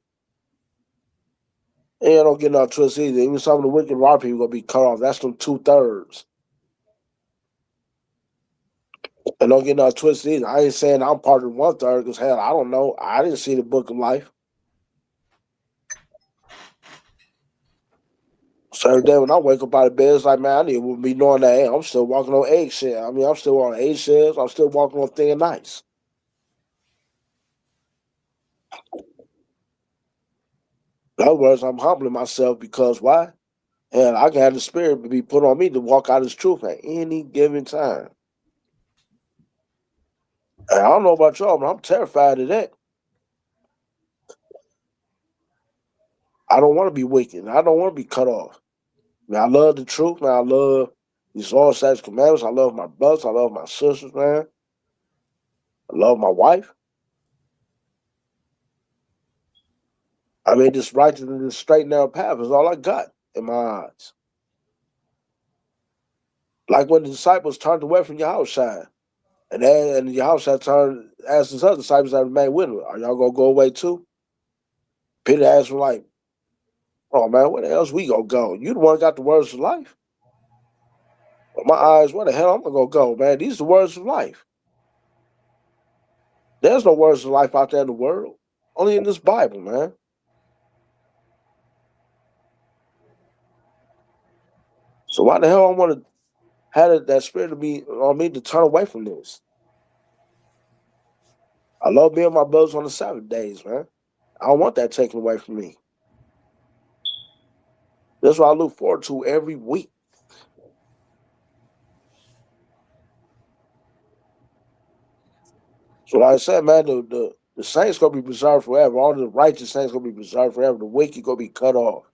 And you don't get no twist either. Even some of the wicked raw people going to be cut off. That's them 2/3. And don't get no twist either. I ain't saying I'm part of 1/3 because, hell, I don't know. I didn't see the book of life. So every day when I wake up out of bed, it's like, man, I need to be knowing that, hey, I'm still walking on eggshells. I mean, I'm still on eggshells. I'm still walking on thin ice. In other words, I'm humbling myself because why? And I can have the spirit be put on me to walk out his truth at any given time. And I don't know about y'all, but I'm terrified of that. I don't want to be wicked. I don't want to be cut off. Man, I love the truth, man. I love these all such commandments. I love my brothers. I love my sisters, man. I love my wife. I mean, this righteous and this straight and narrow path is all I got in my eyes. Like when the disciples turned away from Yahushua, and Yahushua turned, asked his other disciples that remained with him, are y'all going to go away too? Peter asked him like, oh man, where the hell's we going to go? You the one that got the words of life. Well, my eyes, where the hell I'm going to go, man? These are the words of life. There's no words of life out there in the world. Only in this Bible, man. So why the hell I want to have that spirit of me on me to turn away from this? I love being with my brothers on the Sabbath days, man. I don't want that taken away from me. That's what I look forward to every week. So like I said, man, the saints gonna be preserved forever. All the righteous saints gonna be preserved forever. The wicked gonna be cut off.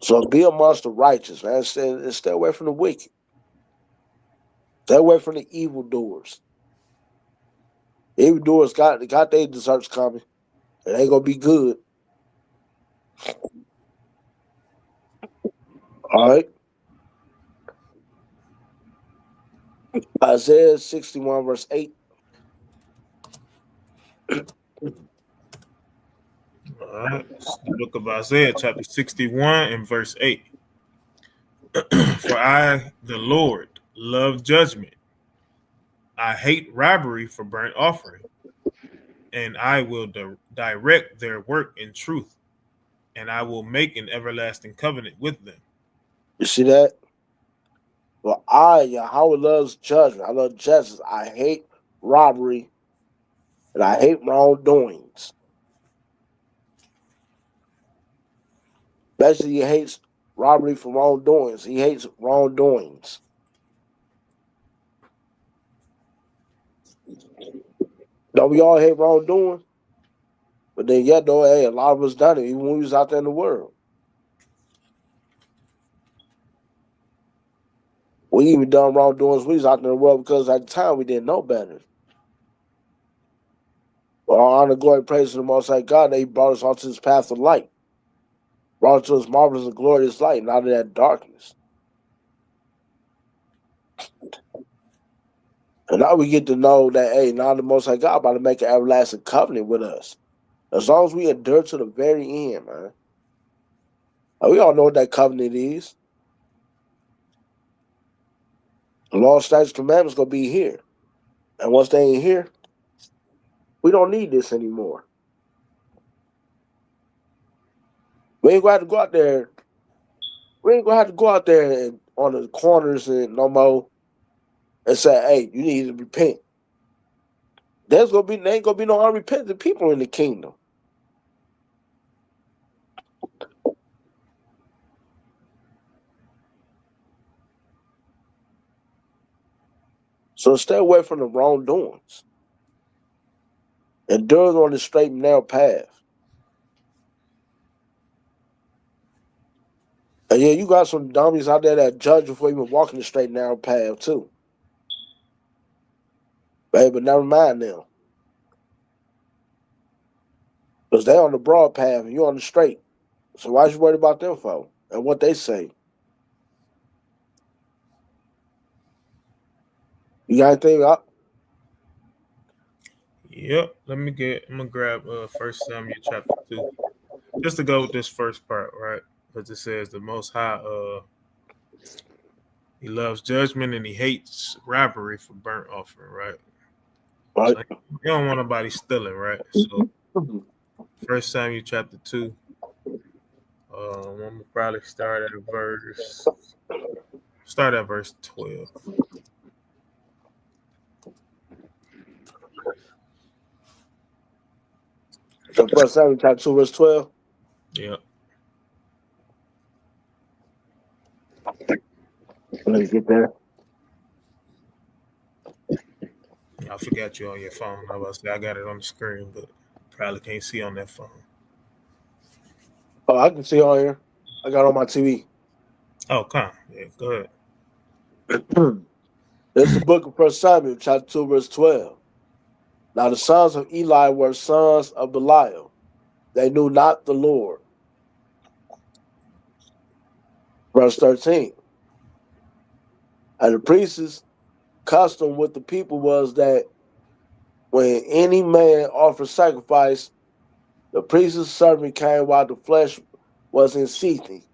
So be amongst the righteous, man. Stay away from the wicked. Stay away from the evildoers. The evildoers got their desserts coming. It ain't gonna be good. All right. Isaiah 61 verse 8. All right. It's the book of Isaiah, chapter 61 and verse 8. For I, the Lord, love judgment. I hate robbery for burnt offering, and I will direct their work in truth, and I will make an everlasting covenant with them. You see that? Well, Yahweh loves judgment. I love justice. I hate robbery, and I hate wrongdoings. Basically, he hates robbery for wrongdoings. He hates wrongdoings. Don't we all hate wrongdoing? But then, yeah, though, hey, a lot of us done it, even when we was out there in the world. We even done wrongdoings. We was out there in the world because at the time we didn't know better. But all honor, glory, praise to the Most High God that He brought us onto this path of light. Brought us to His marvelous and glorious light, and out of that darkness. And now we get to know that, hey, now the Most High God about to make an everlasting covenant with us. As long as we endure to the very end, man. And we all know what that covenant is. The law, statutes, commandments gonna be here. And once they ain't here, we don't need this anymore. We ain't gonna have to go out there. We ain't gonna have to go out there and on the corners and no more and say, hey, you need to repent. There ain't gonna be no unrepentant people in the kingdom. So stay away from the wrongdoings. Endure on the straight and narrow path. And yeah, you got some dummies out there that judge before even walking the straight and narrow path too. Hey, but never mind them. Because they on the broad path and you on the straight. So why you worried about them for? And what they say? You got anything up? Yep. I'm gonna grab 1 Samuel chapter 2. Just to go with this first part, right? Because it says the Most High, he loves judgment and he hates robbery for burnt offering, right? Right. So you don't want nobody stealing, right? So 1 Samuel chapter 2. I'm gonna probably start at verse 12. So 1 Samuel chapter 2, verse 12. Yeah. Let me get there. I forgot you on your phone. I was about to say I got it on the screen, but probably can't see on that phone. Oh, I can see on here. I got it on my TV. Oh, come on. Yeah, go ahead. This is the book of 1 Samuel, chapter 2, verse 12. Now the sons of Eli were sons of Belial. They knew not the Lord. Verse 13. And the priest's custom with the people was that when any man offered sacrifice, the priest's servant came while the flesh was in seething,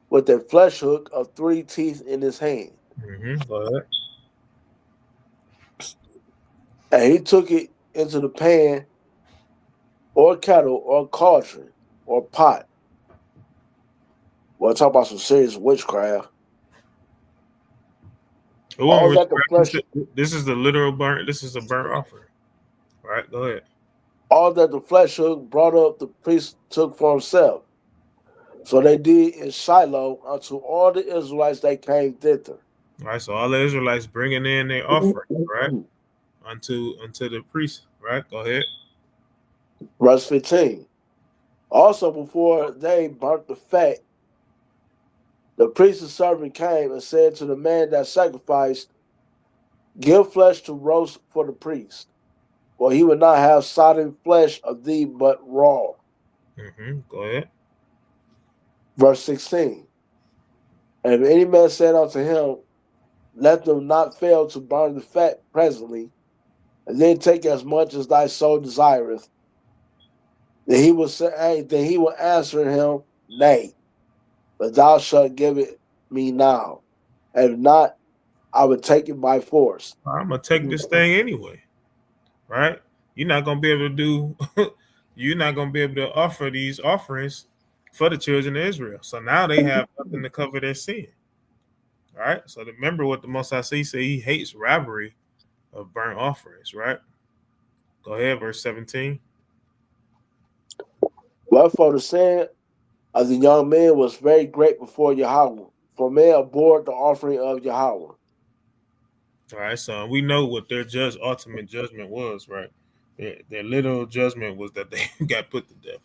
with a flesh hook of 3 teeth in his hand. Go ahead. And he took it into the pan or kettle or cauldron or pot. Well, talk about some serious witchcraft. All that the flesh, This is the literal burnt. This is a burnt offering. All right, go ahead. all that the flesh hook brought up, the priest took for himself. So they did in Shiloh unto all the Israelites that came thither. All right, so all the Israelites bringing in their offering, right, unto the priest, right? Go ahead. Verse 15. Also, before they burnt the fat, the priest's servant came and said to the man that sacrificed, give flesh to roast for the priest, for he would not have sodden flesh of thee, but raw. Go ahead. Verse 16. And if any man said unto him, let them not fail to burn the fat presently, and then take as much as thy soul desireth, then he will answer him, nay, but thou shalt give it me now. And if not, I would take it by force. I'm gonna take this thing anyway, right? You're not gonna be able to do. You're not gonna be able to offer these offerings for the children of Israel. So now they have nothing to cover their sin. All right. So remember what the Most High say. He hates robbery of burnt offerings, right? Go ahead, verse 17. Wherefore the sin of the young man was very great before Yahweh, for men abhorred the offering of Yahweh. All right, so we know what their ultimate judgment was, right? Their little judgment was that they got put to death.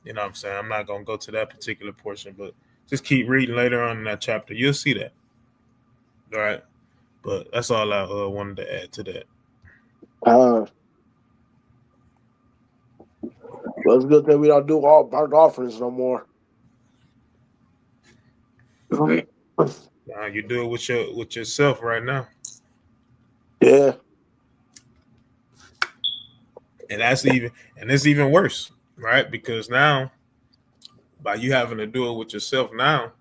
You know what I'm saying? I'm not going to go to that particular portion, but just keep reading later on in that chapter. You'll see that. All right? But that's all I wanted to add to that. Well, it's good that we don't do all burnt offerings no more. You do it with yourself right now. Yeah. And it's even worse. right? Because now, by you having to do it with yourself now,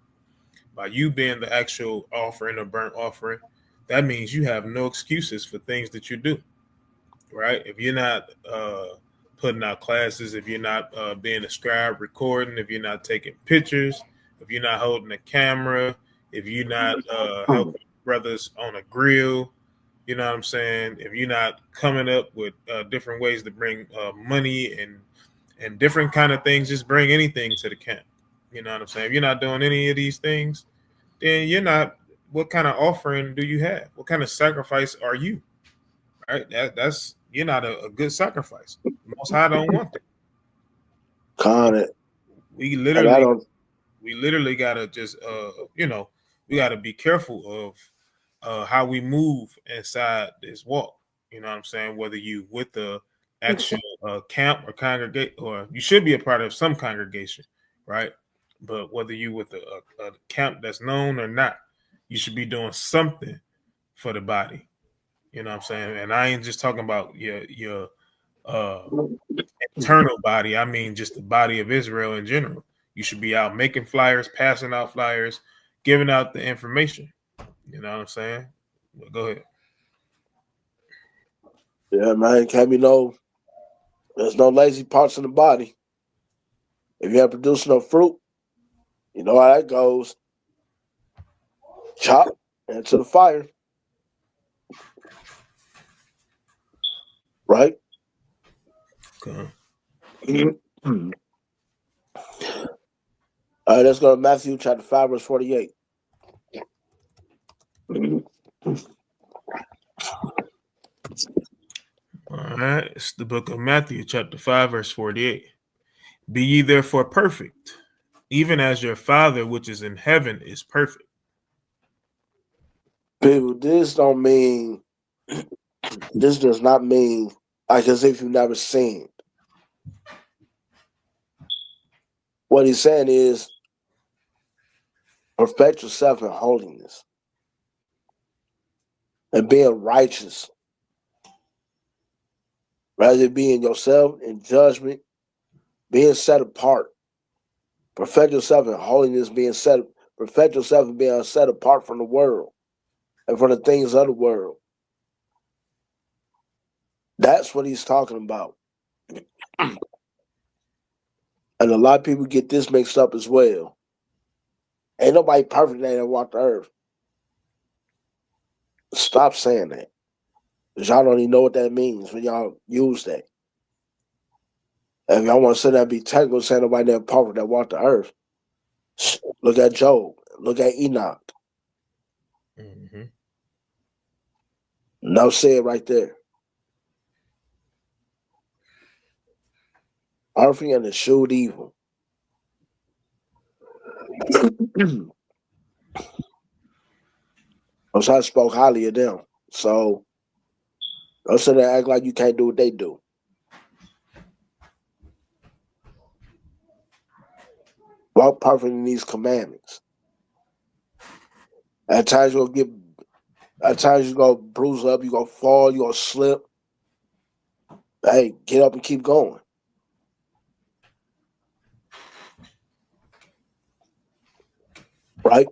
by you being the actual offering or burnt offering, that means you have no excuses for things that you do, right? If you're not putting out classes, if you're not being a scribe recording, if you're not taking pictures, if you're not holding a camera, if you're not helping brothers on a grill, you know what I'm saying? If you're not coming up with different ways to bring money and different kind of things, just bring anything to the camp. You know what I'm saying? If you're not doing any of these things, then you're not. What kind of offering do you have? What kind of sacrifice are you? Right? That's you're not a good sacrifice. Most High don't want that. Con it. We And I literally, don't. we literally gotta just we gotta be careful of how we move inside this walk. You know what I'm saying? Whether you with the actual camp or congregate, or you should be a part of some congregation, right? But whether you with a camp that's known or not, you should be doing something for the body. You know what I'm saying? And I ain't just talking about your uh internal body. I mean just the body of Israel in general. You should be out making flyers, passing out flyers, giving out the information. You know what I'm saying? Well, go ahead. Yeah, man. Can't be no. There's no lazy parts in the body. If you have produced no fruit, you know how that goes. Chop into the fire. Right? Okay. All right, let's go to Matthew chapter 5, verse 48. All right. It's the book of Matthew, chapter 5, verse 48. Be ye therefore perfect, even as your Father which is in heaven is perfect. People, this does not mean like as if you've never sinned. What he's saying is perfect yourself in holiness and being righteous. Rather than being yourself in judgment, being set apart. Perfect yourself in holiness, perfect yourself in being set apart from the world and from the things of the world. That's what he's talking about. And a lot of people get this mixed up as well. Ain't nobody perfect that walk the earth. Stop saying that. Because y'all don't even know what that means when y'all use that. And if y'all want to say that be technical, saying nobody that perfect that walk the earth. Look at Job. Look at Enoch. Mm-hmm. No, say it right there. Earthly and eschewed evil. I spoke highly of them. So don't sit there and act like you can't do what they do. Walk perfect in these commandments. At times you're gonna bruise up, you're gonna fall, you're gonna slip. Hey, get up and keep going. Right?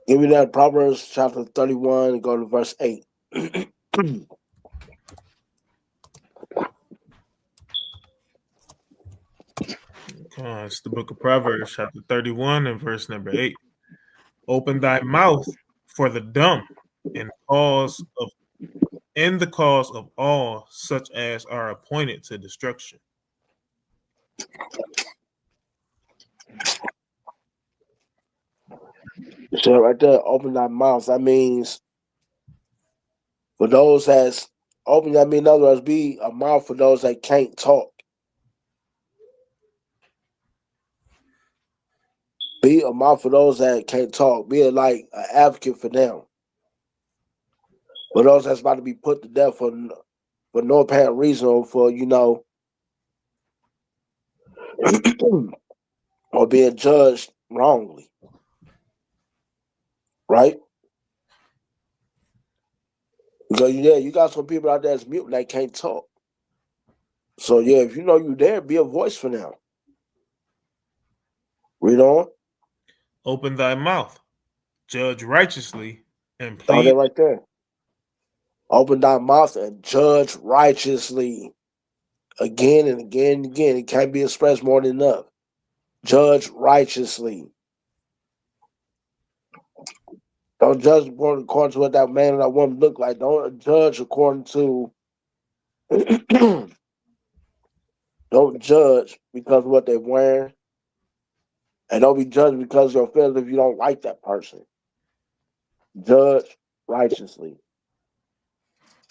Give me that Proverbs chapter 31 and go to verse 8. It's the book of Proverbs, chapter 31 and verse number 8. Open thy mouth for the dumb and the cause of all such as are appointed to destruction. So right there, open thy mouth. That means for those that's open, that means in other words, be a mouth for those that can't talk. Be a mouth for those that can't talk. Be like an advocate for them. For those that's about to be put to death for no apparent reason or for, or being judged wrongly. Right? Because, you got some people out there that's mute and they can't talk. So yeah, if you know you there, be a voice for them. Read on. Open thy mouth, judge righteously, and Oh, that plead. right there. Open thy mouth and judge righteously. Again and again and again. It can't be expressed more than enough. Judge righteously. Don't judge according to what that man or that woman look like. Don't judge according to don't judge because of what they're wearing. And don't be judged because of your feelings if you don't like that person. Judge righteously.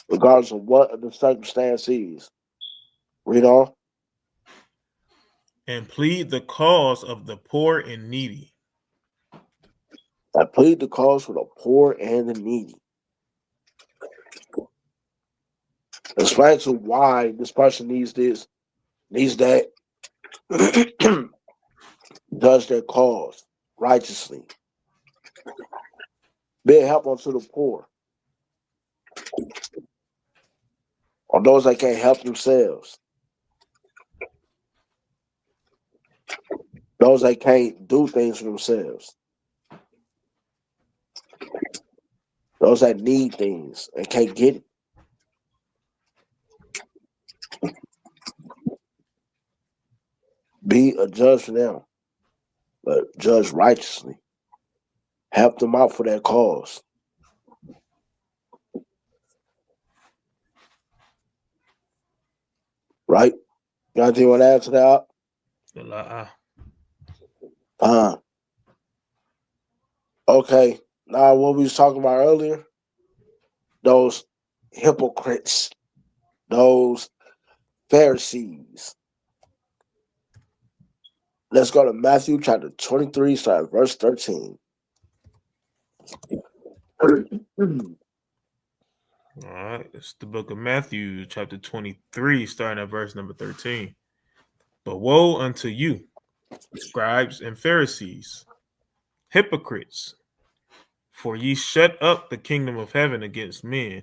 Regardless of what the circumstance is. Read on. And plead the cause of the poor and needy. I plead the cause for the poor and the needy. Explain to why this person needs this, needs that. Does their cause righteously. Be a help unto the poor. Or those that can't help themselves. Those that can't do things for themselves. Those that need things and can't get it. Be a judge for them, but judge righteously. Help them out for their cause. Right? You got anything you want to add to that? Okay. Now, what we was talking about earlier, those hypocrites, those Pharisees. Let's go to Matthew chapter 23, starting verse 13. All right, it's the book of Matthew, chapter 23, starting at verse number 13. But woe unto you, scribes and Pharisees, hypocrites, for ye shut up the kingdom of heaven against men.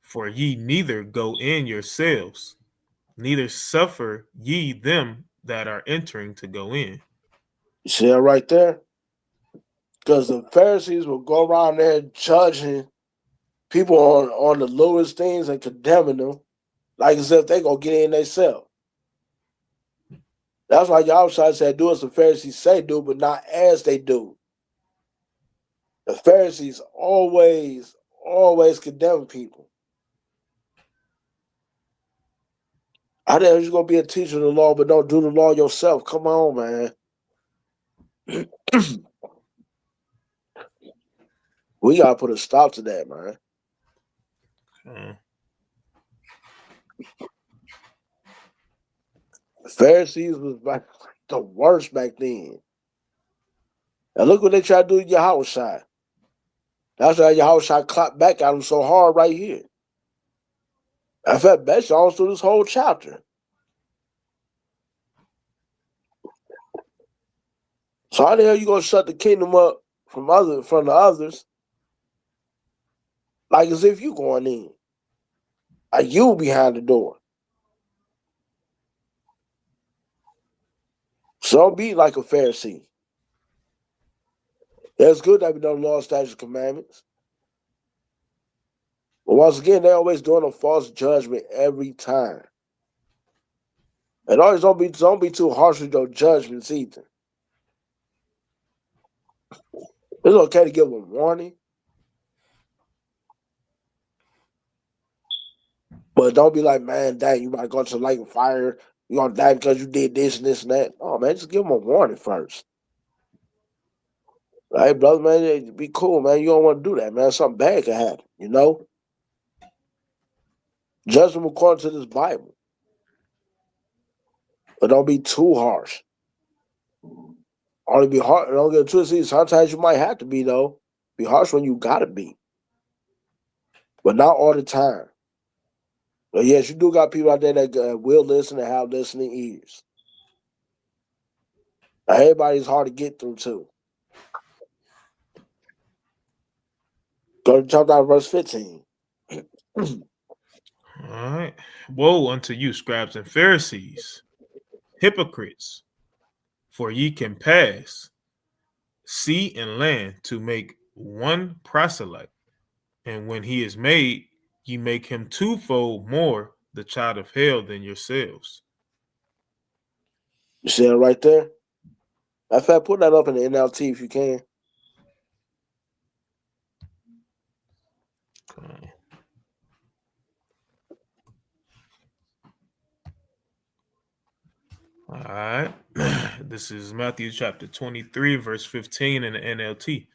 For ye neither go in yourselves, neither suffer ye them that are entering to go in. You see that right there? Because the Pharisees will go around there judging people on the lowest things and condemning them, like as if they gonna get in themselves. That's why Yahushua said, do as the Pharisees say do, but not as they do. The Pharisees always condemn people. I know you're gonna be a teacher of the law, but don't do the law yourself. Come on, man. We gotta put a stop to that, man. The Pharisees was like the worst back then. And look what they try to do to Yahushua. That's why Yahushua clapped back at him so hard right here. I felt best almost through this whole chapter. So how the hell you gonna shut the kingdom up from the others? Like as if you going in. Like you behind the door. So don't be like a Pharisee. It's good that we don't law, statutes, commandments. But once again, they're always doing a false judgment every time. And always don't be too harsh with your judgments either. It's okay to give them warning. But don't be like, man, dang, you might go to the lake of fire. You're going to die because you did this and this and that. Oh, man, just give them a warning first. Hey, brother, man, be cool, man. You don't want to do that, man. Something bad can happen, you know? Judge them according to this Bible. But don't be too harsh. Only be hard. Don't get too easy. Sometimes you might have to be, though. Be harsh when you got to be. But not all the time. But yes, you do got people out there that will listen and have listening ears. Now, everybody's hard to get through, too. Go to chapter verse 15. All right. Woe unto you, scribes and Pharisees, hypocrites, for ye can pass sea and land to make one proselyte, and when he is made, ye make him twofold more the child of hell than yourselves. You see it right there? In fact, put that up in the NLT if you can. Okay. All right. This is Matthew chapter 23, verse 15 in the NLT.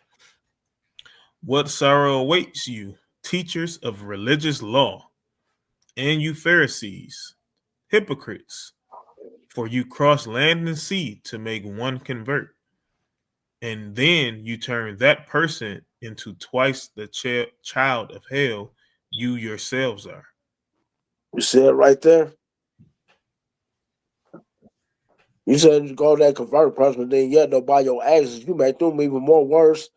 What sorrow awaits you, teachers of religious law, and you Pharisees, hypocrites, for you cross land and sea to make one convert, and then you turn that person into twice the child of hell you yourselves are. You see it right there? You said you go that convert person, but then yet though by your actions, you make them even more worse.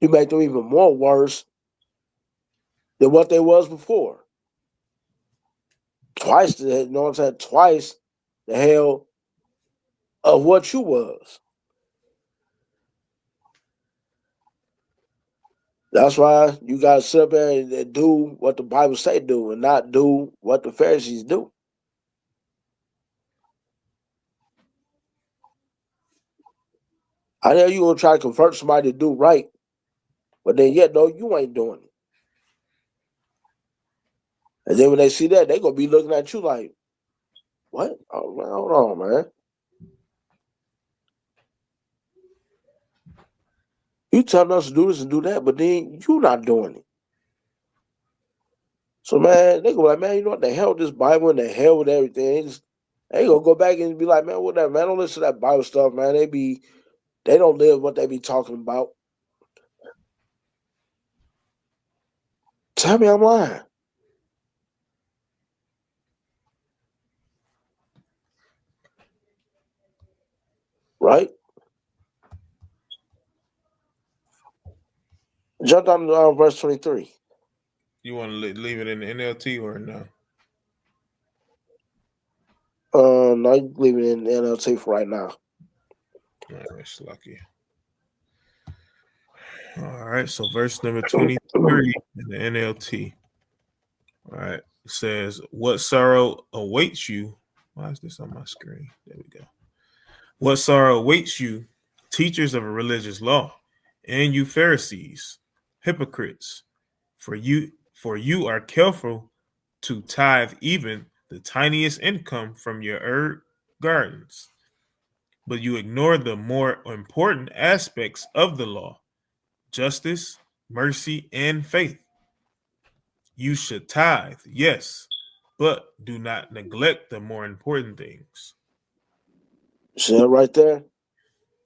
You make them even more worse than what they was before. Twice, you know what I'm saying? Twice the hell of what you was. That's why you gotta sit up there and do what the Bible say do, and not do what the Pharisees do. I know you gonna try to convert somebody to do right, but then yet though you ain't doing it. And then when they see that, they gonna be looking at you like, what? Oh, man, hold on, man. You telling us to do this and do that, but then you not doing it. So man, they go like, man, you know what? The hell with this Bible and the hell with everything. They gonna go back and be like, man, whatever, man. Don't listen to that Bible stuff, man. They don't live what they be talking about. Tell me I'm lying. Right? Jump down to verse 23. You want to leave it in the NLT or no? No, you leave it in the NLT for right now. All right, that's lucky. All right, so verse number 23 in the NLT. All right, it says, what sorrow awaits you? Why is this on my screen? There we go. What sorrow awaits you, teachers of a religious law, and you Pharisees, hypocrites, for you are careful to tithe even the tiniest income from your herb gardens, but you ignore the more important aspects of the law: justice, mercy, and faith. You should tithe, yes, but do not neglect the more important things. See it right there?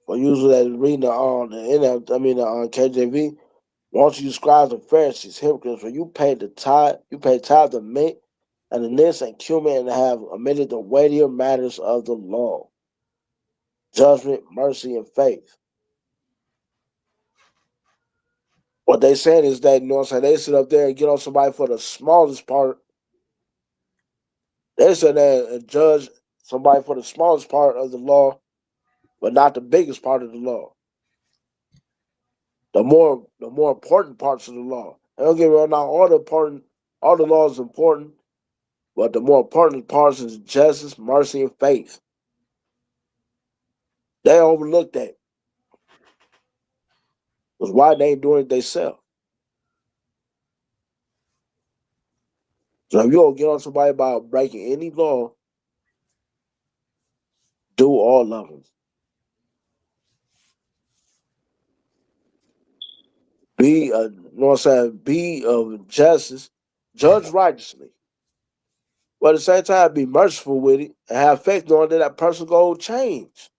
Or usually reading the NL, the KJV. Once you scribes and Pharisees, hypocrites, when you pay tithe of mint and the ninth and cumin, and have omitted the weightier matters of the law: judgment, mercy, and faith. What they saying is that, you know what I'm saying, they sit up there and get on somebody for the smallest part. They sit there and judge somebody for the smallest part of the law, but not the biggest part of the law. The more important parts of the law. I don't get me wrong, now all the law is important, but the more important parts is justice, mercy, and faith. They overlook that. Because why they ain't doing it themselves? So if you don't get on somebody about breaking any law, do all of them. Be of justice, judge righteously. But at the same time, be merciful with it and have faith knowing that person go change.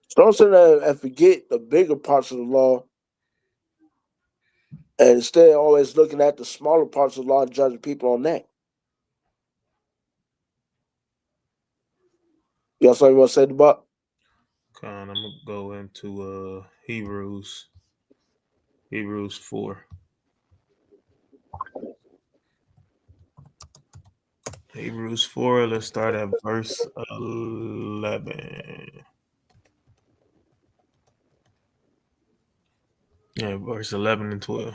So don't sit there and forget the bigger parts of the law, and instead always looking at the smaller parts of the law and judging people on that. You got something you want to say about? I'm gonna go into Hebrews 4. Hebrews 4, let's start at verse 11. Yeah, verse 11 and 12.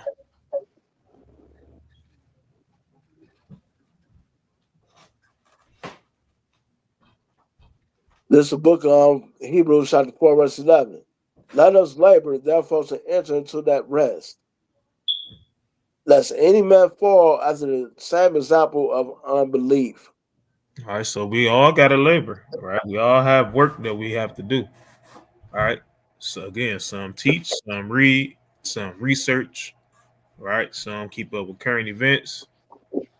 This is the book of Hebrews chapter 4, verse 11. Let us labor, therefore, to enter into that rest, lest any man fall after the same example of unbelief. All right, so we all got to labor, right? We all have work that we have to do. All right. So again, some teach, some read, some research, right? Some keep up with current events,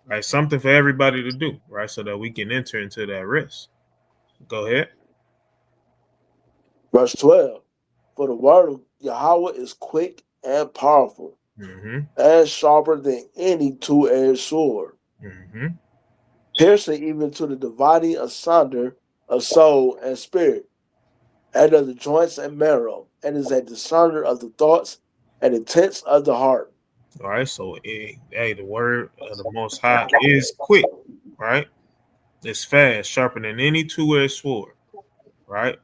right? Something for everybody to do, right? So that we can enter into that rest. Go ahead. Verse 12. For the word of Yahweh is quick and powerful, and sharper than any two-edged sword, piercing even to the dividing asunder of soul and spirit, and of the joints and marrow, and is a discerner of the thoughts and intents of the heart. All right, so hey, the word of the Most High is quick, right? It's fast, sharper than any two-edged sword, right?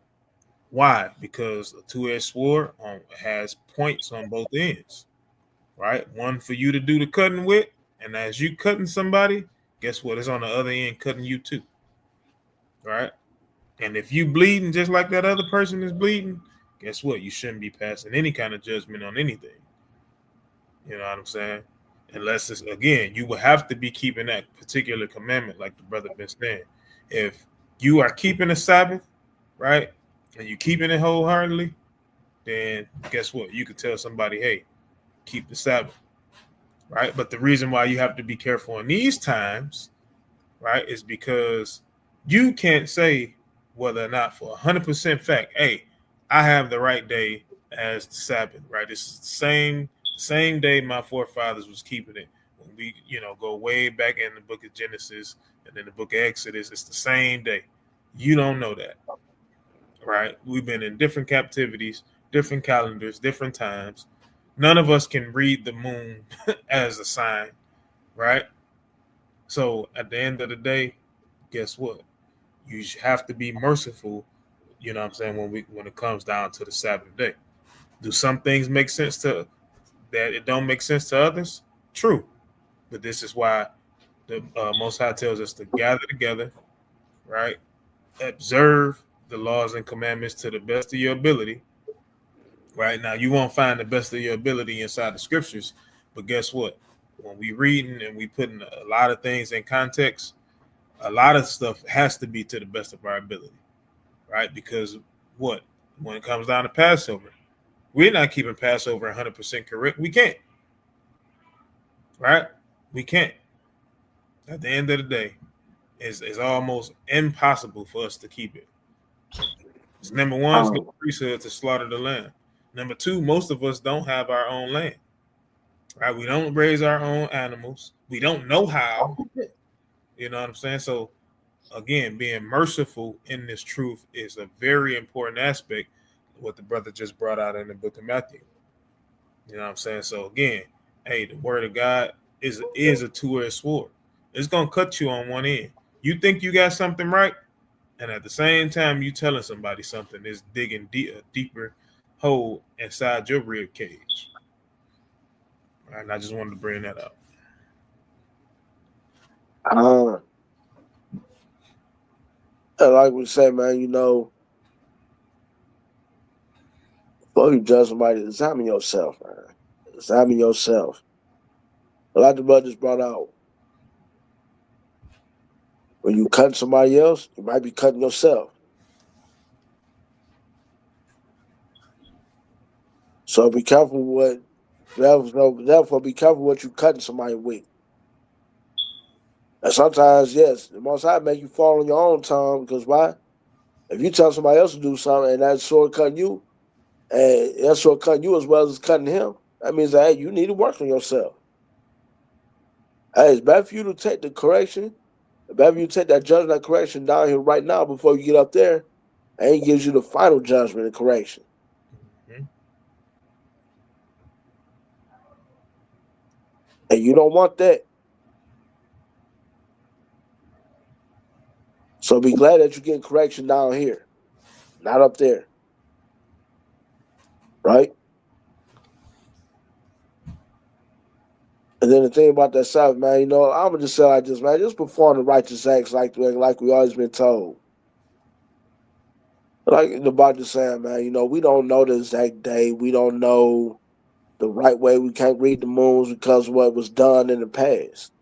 Why? Because a two-edged sword has points on both ends, right? One for you to do the cutting with, and as you cutting somebody, guess what? It's on the other end cutting you too, right? And if you bleeding just like that other person is bleeding, guess what? You shouldn't be passing any kind of judgment on anything. You know what I'm saying? Unless it's, again, you will have to be keeping that particular commandment, like the brother been saying. If you are keeping the Sabbath, right, and you keeping it wholeheartedly, then guess what? You could tell somebody, hey, keep the Sabbath, right? But the reason why you have to be careful in these times, right, is because you can't say whether or not for 100% fact, hey, I have the right day as the Sabbath, right? It's the same day my forefathers was keeping it. When we, go way back in the book of Genesis and then the book of Exodus, it's the same day. You don't know that, right? We've been in different captivities, different calendars, different times. None of us can read the moon as a sign, right? So at the end of the day, guess what? You have to be merciful, you know what I'm saying, when it comes down to the Sabbath day. Do some things make sense to that it don't make sense to others? True. But this is why the Most High tells us to gather together, right? Observe the laws and commandments to the best of your ability. Right now, you won't find the best of your ability inside the scriptures, but guess what? When we reading and we putting a lot of things in context, a lot of stuff has to be to the best of our ability, right? Because when it comes down to Passover, we're not keeping Passover 100% correct. We can't, right? We can't. At the end of the day, it's almost impossible for us to keep it. It's number one, it's no priesthood to slaughter the lamb. Number two, most of us don't have our own land, right? We don't raise our own animals. We don't know how, you know what I'm saying? So again, being merciful in this truth is a very important aspect of what the brother just brought out in the book of Matthew. You know what I'm saying? So again, hey, the word of God is a two-edged sword. It's going to cut you on one end. You think you got something right, and at the same time you telling somebody something is digging a deeper hole inside your rib cage. All right, and I just wanted to bring that up. And like we say, man, before you judge somebody, examine yourself, man. Examine yourself. Like the brother just brought out, when you cut somebody else, you might be cutting yourself. So be careful therefore be careful what you cutting somebody with. And sometimes, yes, the Most High make you fall on your own tongue, because why? If you tell somebody else to do something and that sword cutting you, and that sword cutting you as well as cutting him, that means that, hey, you need to work on yourself. Hey, it's better for you to take the correction. It's better for you to take that judgment, that correction down here right now before you get up there, and he gives you the final judgment and correction. Mhm. And you don't want that. So be glad that you're getting correction down here, not up there. Right? And then the thing about that Sabbath, man, I'm gonna just say like this, man, just perform the righteous acts like we always been told. Like the Bible saying, man, we don't know the exact day. We don't know the right way. We can't read the moons because of what was done in the past.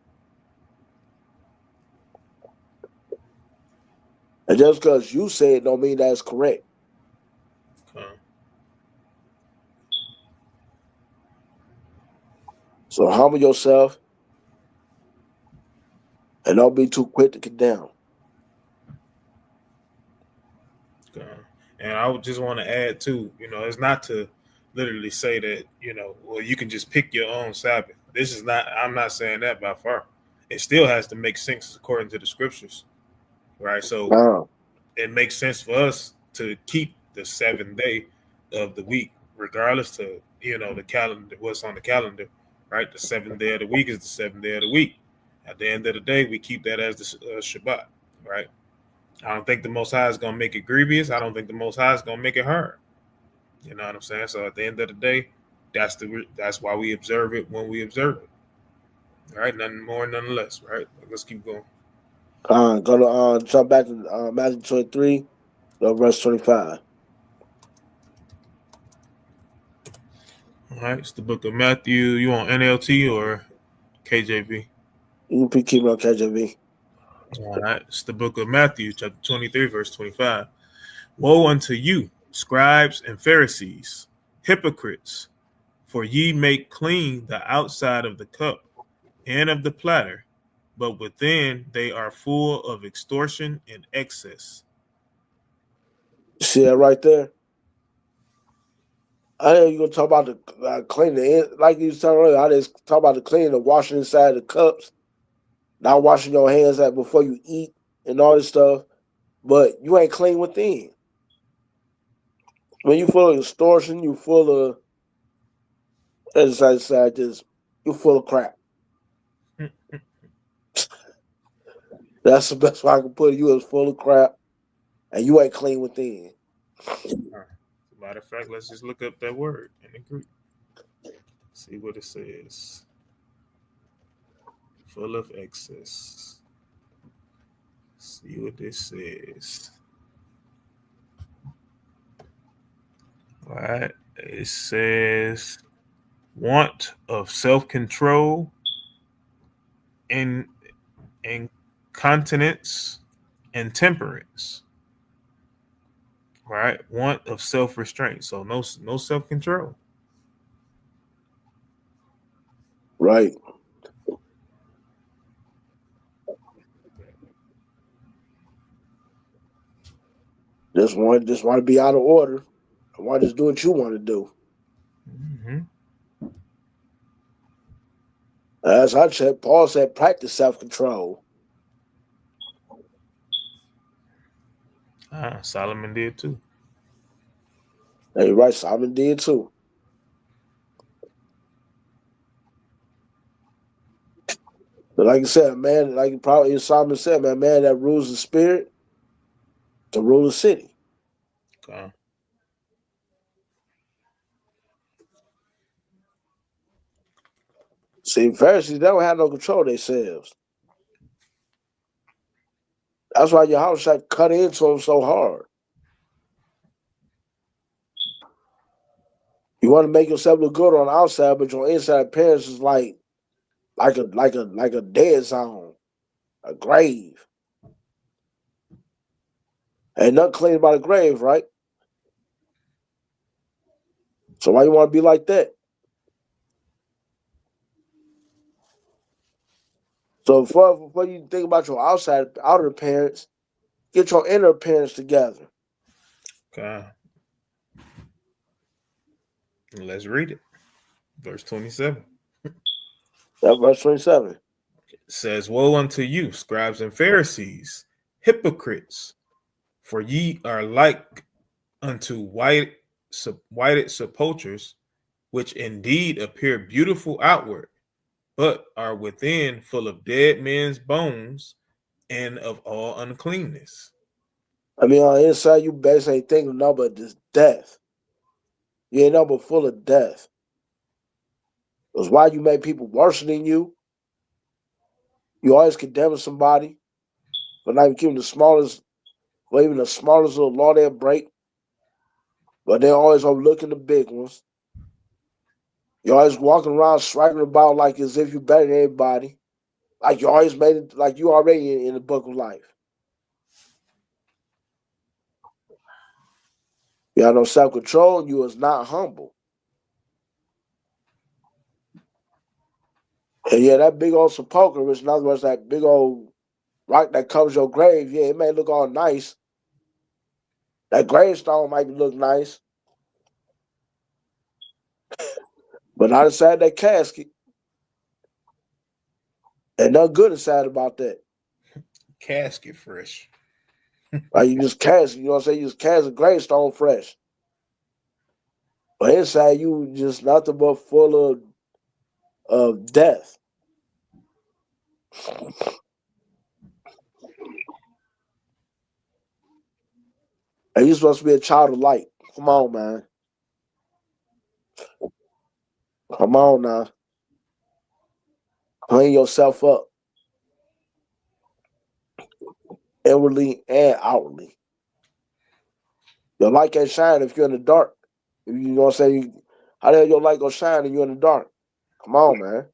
And just because you say it don't mean that's correct. Okay. So humble yourself and don't be too quick to condemn. Okay. And I would just want to add too, it's not to literally say that, well, you can just pick your own Sabbath. I'm not saying that by far. It still has to make sense according to the scriptures, right? So it makes sense for us to keep the 7th day of the week, regardless to, the calendar, what's on the calendar, right? The 7th day of the week is the 7th day of the week. At the end of the day, we keep that as the Shabbat, right? I don't think the Most High is going to make it grievous. I don't think the Most High is going to make it hard. You know what I'm saying? So at the end of the day, that's why we observe it when we observe it. All right, nothing more, nothing less. Right? Let's keep going. Go to jump back to Matthew 23, verse 25. All right, it's the book of Matthew. You want NLT or KJV? You can keep it on KJV. All right, it's the book of Matthew, chapter 23, verse 25. Woe unto you, scribes and Pharisees, hypocrites, for ye make clean the outside of the cup and of the platter, but within they are full of extortion and excess. See that right there? I know you're going to talk about the cleaning, like you was talking earlier. I just talk about the cleaning, the washing inside the cups, not washing your hands before you eat and all this stuff, but you ain't clean within. When you full of extortion, you full of, you're full of crap. That's the best way I can put it. You is full of crap, and you ain't clean within. As a matter of fact, let's just look up that word in the Greek. See what it says. Full of excess. See what this says. All right. It says want of self-control and incontinence and temperance. Right? Want of self-restraint. So no self-control. Right. Just want to be out of order. I want to just do what you want to do. Mm-hmm. As I said, Paul said, practice self-control. Solomon did too. Hey, right, Solomon did too. But like I said, man, like probably Solomon said, man that rules the spirit to rule the city. Okay. See, Pharisees, they don't have no control of themselves. That's why your house shot cut into them so hard. You want to make yourself look good on the outside, but your inside appearance is like a dead zone, a grave. Ain't nothing clean about a grave, right? So why you want to be like that? So before you think about your outer appearance, get your inner appearance together. Okay. Let's read it. Verse 27. That's verse 27. It says, woe unto you, scribes and Pharisees, hypocrites, For ye are like unto whited sepulchres, which indeed appear beautiful outward, but are within full of dead men's bones and of all uncleanness. I mean, on the inside, you basically ain't thinking nothing but just death. You ain't nothing but full of death. Because why you make people worse than you? You always condemning somebody for not even keeping the smallest, or even the smallest little law they'll break. But they're always overlooking the big ones. You're always walking around swaggering about like as if you're better than everybody. Like you always made it, like you already in the book of life. You have no self-control, and you is not humble. And yeah, that big old sepulcher, which in other words, that big old rock that covers your grave, yeah, it may look all nice. That gravestone might look nice. But not inside that casket. And nothing good inside about that. Casket fresh. Like you just cast, you know what I'm saying? You just cast a gravestone fresh. But inside you just nothing but full of death. And you're supposed to be a child of light. Come on, man. Come on now. Clean yourself up. Inwardly and outwardly. Your light can't shine if you're in the dark. If you know what I'm saying, how the hell your light gonna shine if you're in the dark? Come on, man.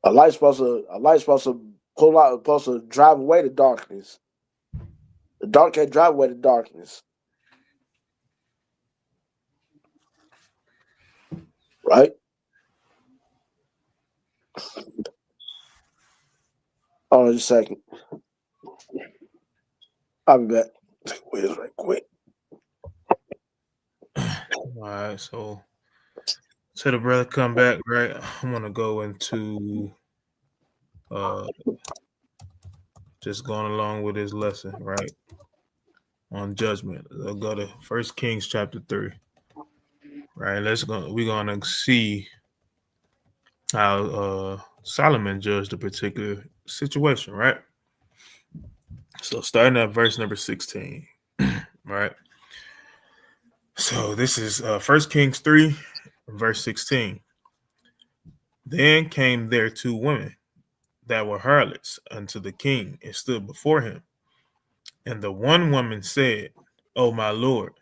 A light's supposed to pull out, supposed to drive away the darkness. The dark can't drive away the darkness. Right? Hold on just a second. I'll be back. Wait right quick. All right, so the brother come back, right? I'm gonna go into just going along with his lesson, right? On judgment. I'll go to 1 Kings chapter 3. Right. We're gonna see how Solomon judged a particular situation, right? So starting at verse number 16, right? So this is 1 Kings 3, verse 16. Then came there 2 women that were harlots unto the king and stood before him. And the one woman said, O my lord,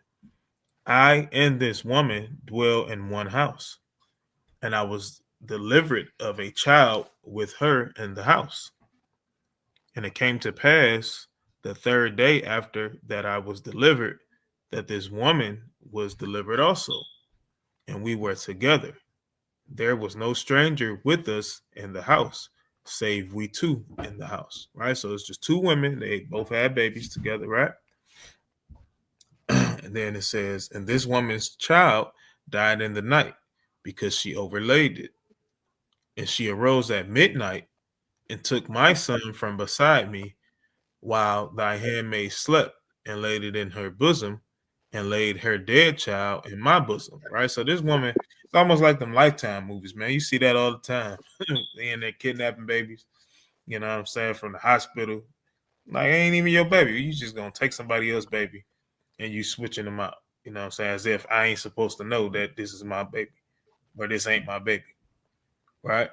I and this woman dwell in one house, and I was delivered of a child with her in the house. And it came to pass the 3rd day after that I was delivered, that this woman was delivered also, and we were together. There was no stranger with us in the house, save we 2 in the house, right? So it's just 2 women. They both had babies together, right? And then it says, and this woman's child died in the night because she overlaid it. And she arose at midnight and took my son from beside me while thy handmaid slept, and laid it in her bosom, and laid her dead child in my bosom, right? So this woman, it's almost like them Lifetime movies, man. You see that all the time. They in there kidnapping babies, you know what I'm saying, from the hospital. Like, it ain't even your baby. You just gonna take somebody else's baby and you switching them out, you know what I'm saying, as if I ain't supposed to know that this is my baby or this ain't my baby, right?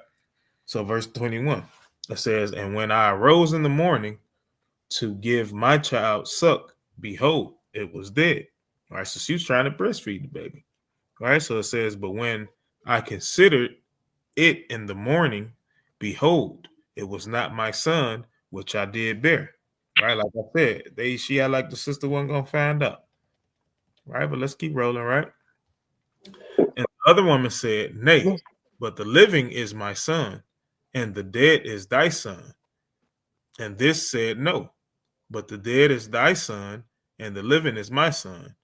So verse 21, it says, and when I arose in the morning to give my child suck, behold, it was dead. All right, so she was trying to breastfeed the baby. All right, so it says, but when I considered it in the morning, behold, it was not my son, which I did bear. Right, like I said, she had like the sister wasn't gonna find out. Right, but let's keep rolling, right? And the other woman said, nay, but the living is my son, and the dead is thy son. And this said, no, but the dead is thy son, and the living is my son.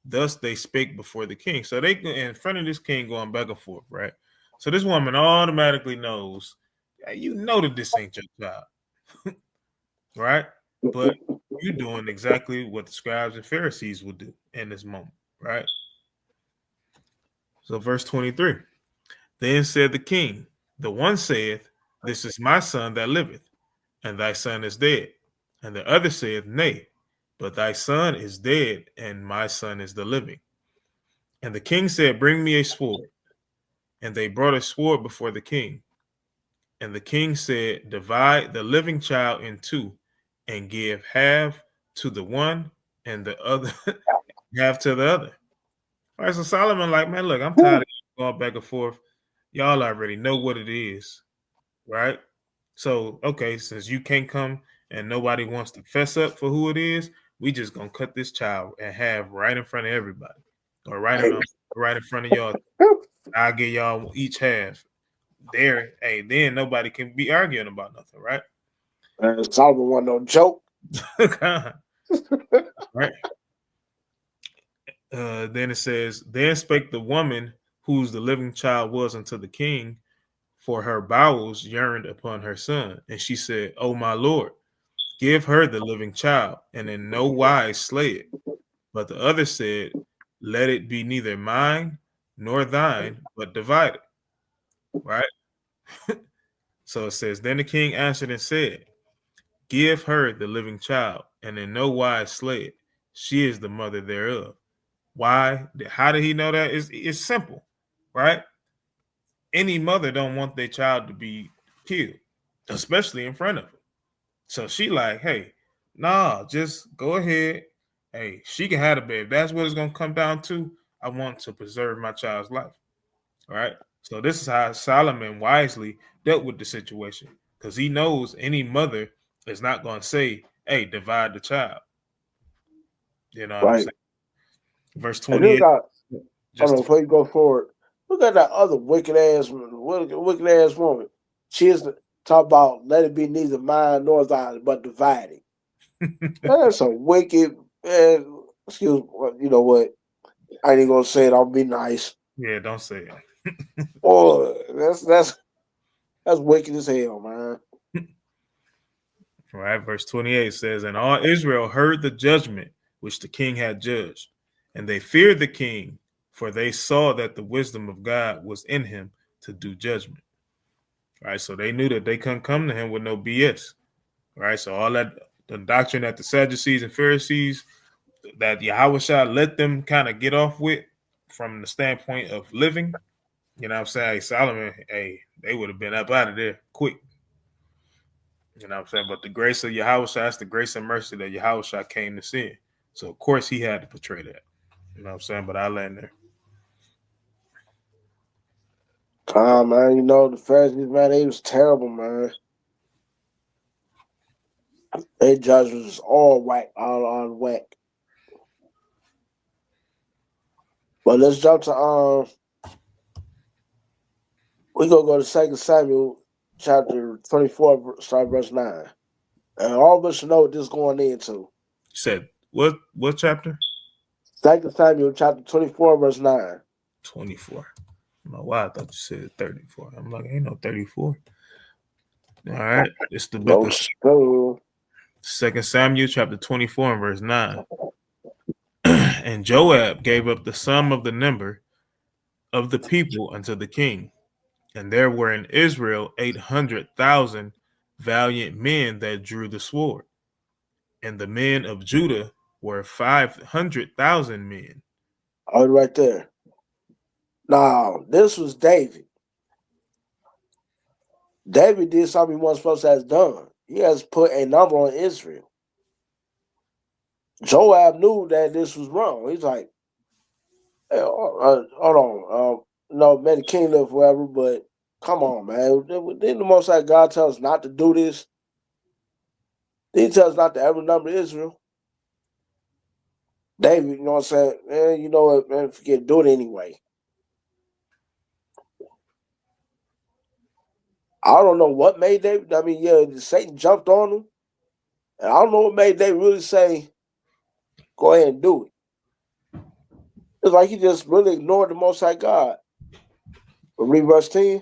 Thus they spake before the king. So they in front of this king going back and forth, right? So this woman automatically knows, you know that this ain't your child, right? but you're doing exactly what the scribes and Pharisees would do in this moment, right? So verse 23. Then said the king, the one saith, This is my son that liveth, and thy son is dead. And the other saith, Nay, but thy son is dead, and my son is the living. And the king said, Bring me a sword. And they brought a sword before the king. And the king said, Divide the living child in two, and give half to the one and the other half to the other. All right, so Solomon, like, man, look, I'm tired of going back and forth. Y'all already know what it is, right? So, okay, since you can't come and nobody wants to fess up for who it is, we just gonna cut this child in half right in front of everybody, or right in front of y'all. I'll give y'all each half. There, hey, then nobody can be arguing about nothing, right? Solomon wasn't no joke. Right. Then it says, Then spake the woman whose the living child was unto the king, for her bowels yearned upon her son. And she said, O my lord, give her the living child, and in no wise slay it. But the other said, Let it be neither mine nor thine, but divided. Right? So it says, Then the king answered and said, Give her the living child, and in no wise slay it. She is the mother thereof. Why? How did he know that? It's simple, right? Any mother don't want their child to be killed, especially in front of them. So she like, hey, nah, just go ahead. Hey, she can have the baby. That's what it's gonna come down to. I want to preserve my child's life. All right. So this is how Solomon wisely dealt with the situation, because he knows any mother is not going to say, hey, divide the child. You know what I'm saying? Verse 28. Before you go forward, look at that other wicked ass woman. She is talk about let it be neither mine nor thine, but dividing. That's a wicked. Excuse me. You know what? I ain't gonna say it. I'll be nice. Yeah, don't say it. Oh, that's wicked as hell, man. All right, verse 28 says, And all Israel heard the judgment which the king had judged, and they feared the king, for they saw that the wisdom of God was in him to do judgment. All right, so they knew that they couldn't come to him with no BS. All right, so all that, the doctrine that the Sadducees and Pharisees, that Yahushua let them kind of get off with from the standpoint of living, you know what I'm saying? Hey, Solomon, hey, they would have been up out of there quick. You know what I'm saying? But the grace of Yahushua, that's the grace and mercy that Yahushua came to sin. So, of course, he had to portray that. You know what I'm saying? But I land there. Man, you know, the Pharisees, man, they was terrible, man. Their judgment was all whack, all on whack. But let's jump to we gonna go to 2 Samuel chapter 24, start verse 9. And all of us should know what this is going into. You said what chapter? 2 Samuel chapter 24, verse 9. 24. I don't know why I thought you said 34. I'm like, ain't no 34. All right. It's the book of 2 Samuel chapter 24 and verse 9. And Joab gave up the sum of the number of the people unto the king. And there were in Israel 800,000 valiant men that drew the sword. And the men of Judah were 500,000 men. Oh, right there. Now, this was David. David did something he wasn't supposed to have done. He has put a number on Israel. Joab knew that this was wrong. He's like, hey, hold on. No, may the king live forever, but come on, man. Didn't the Most High God tell us not to do this? He tells us not to ever number Israel. David, you know what I'm saying? Man, you know what, man, forget, do it anyway. I don't know what made David. I mean, yeah, Satan jumped on him. And I don't know what made David really say, go ahead and do it. It's like he just really ignored the Most High God. But read verse 10.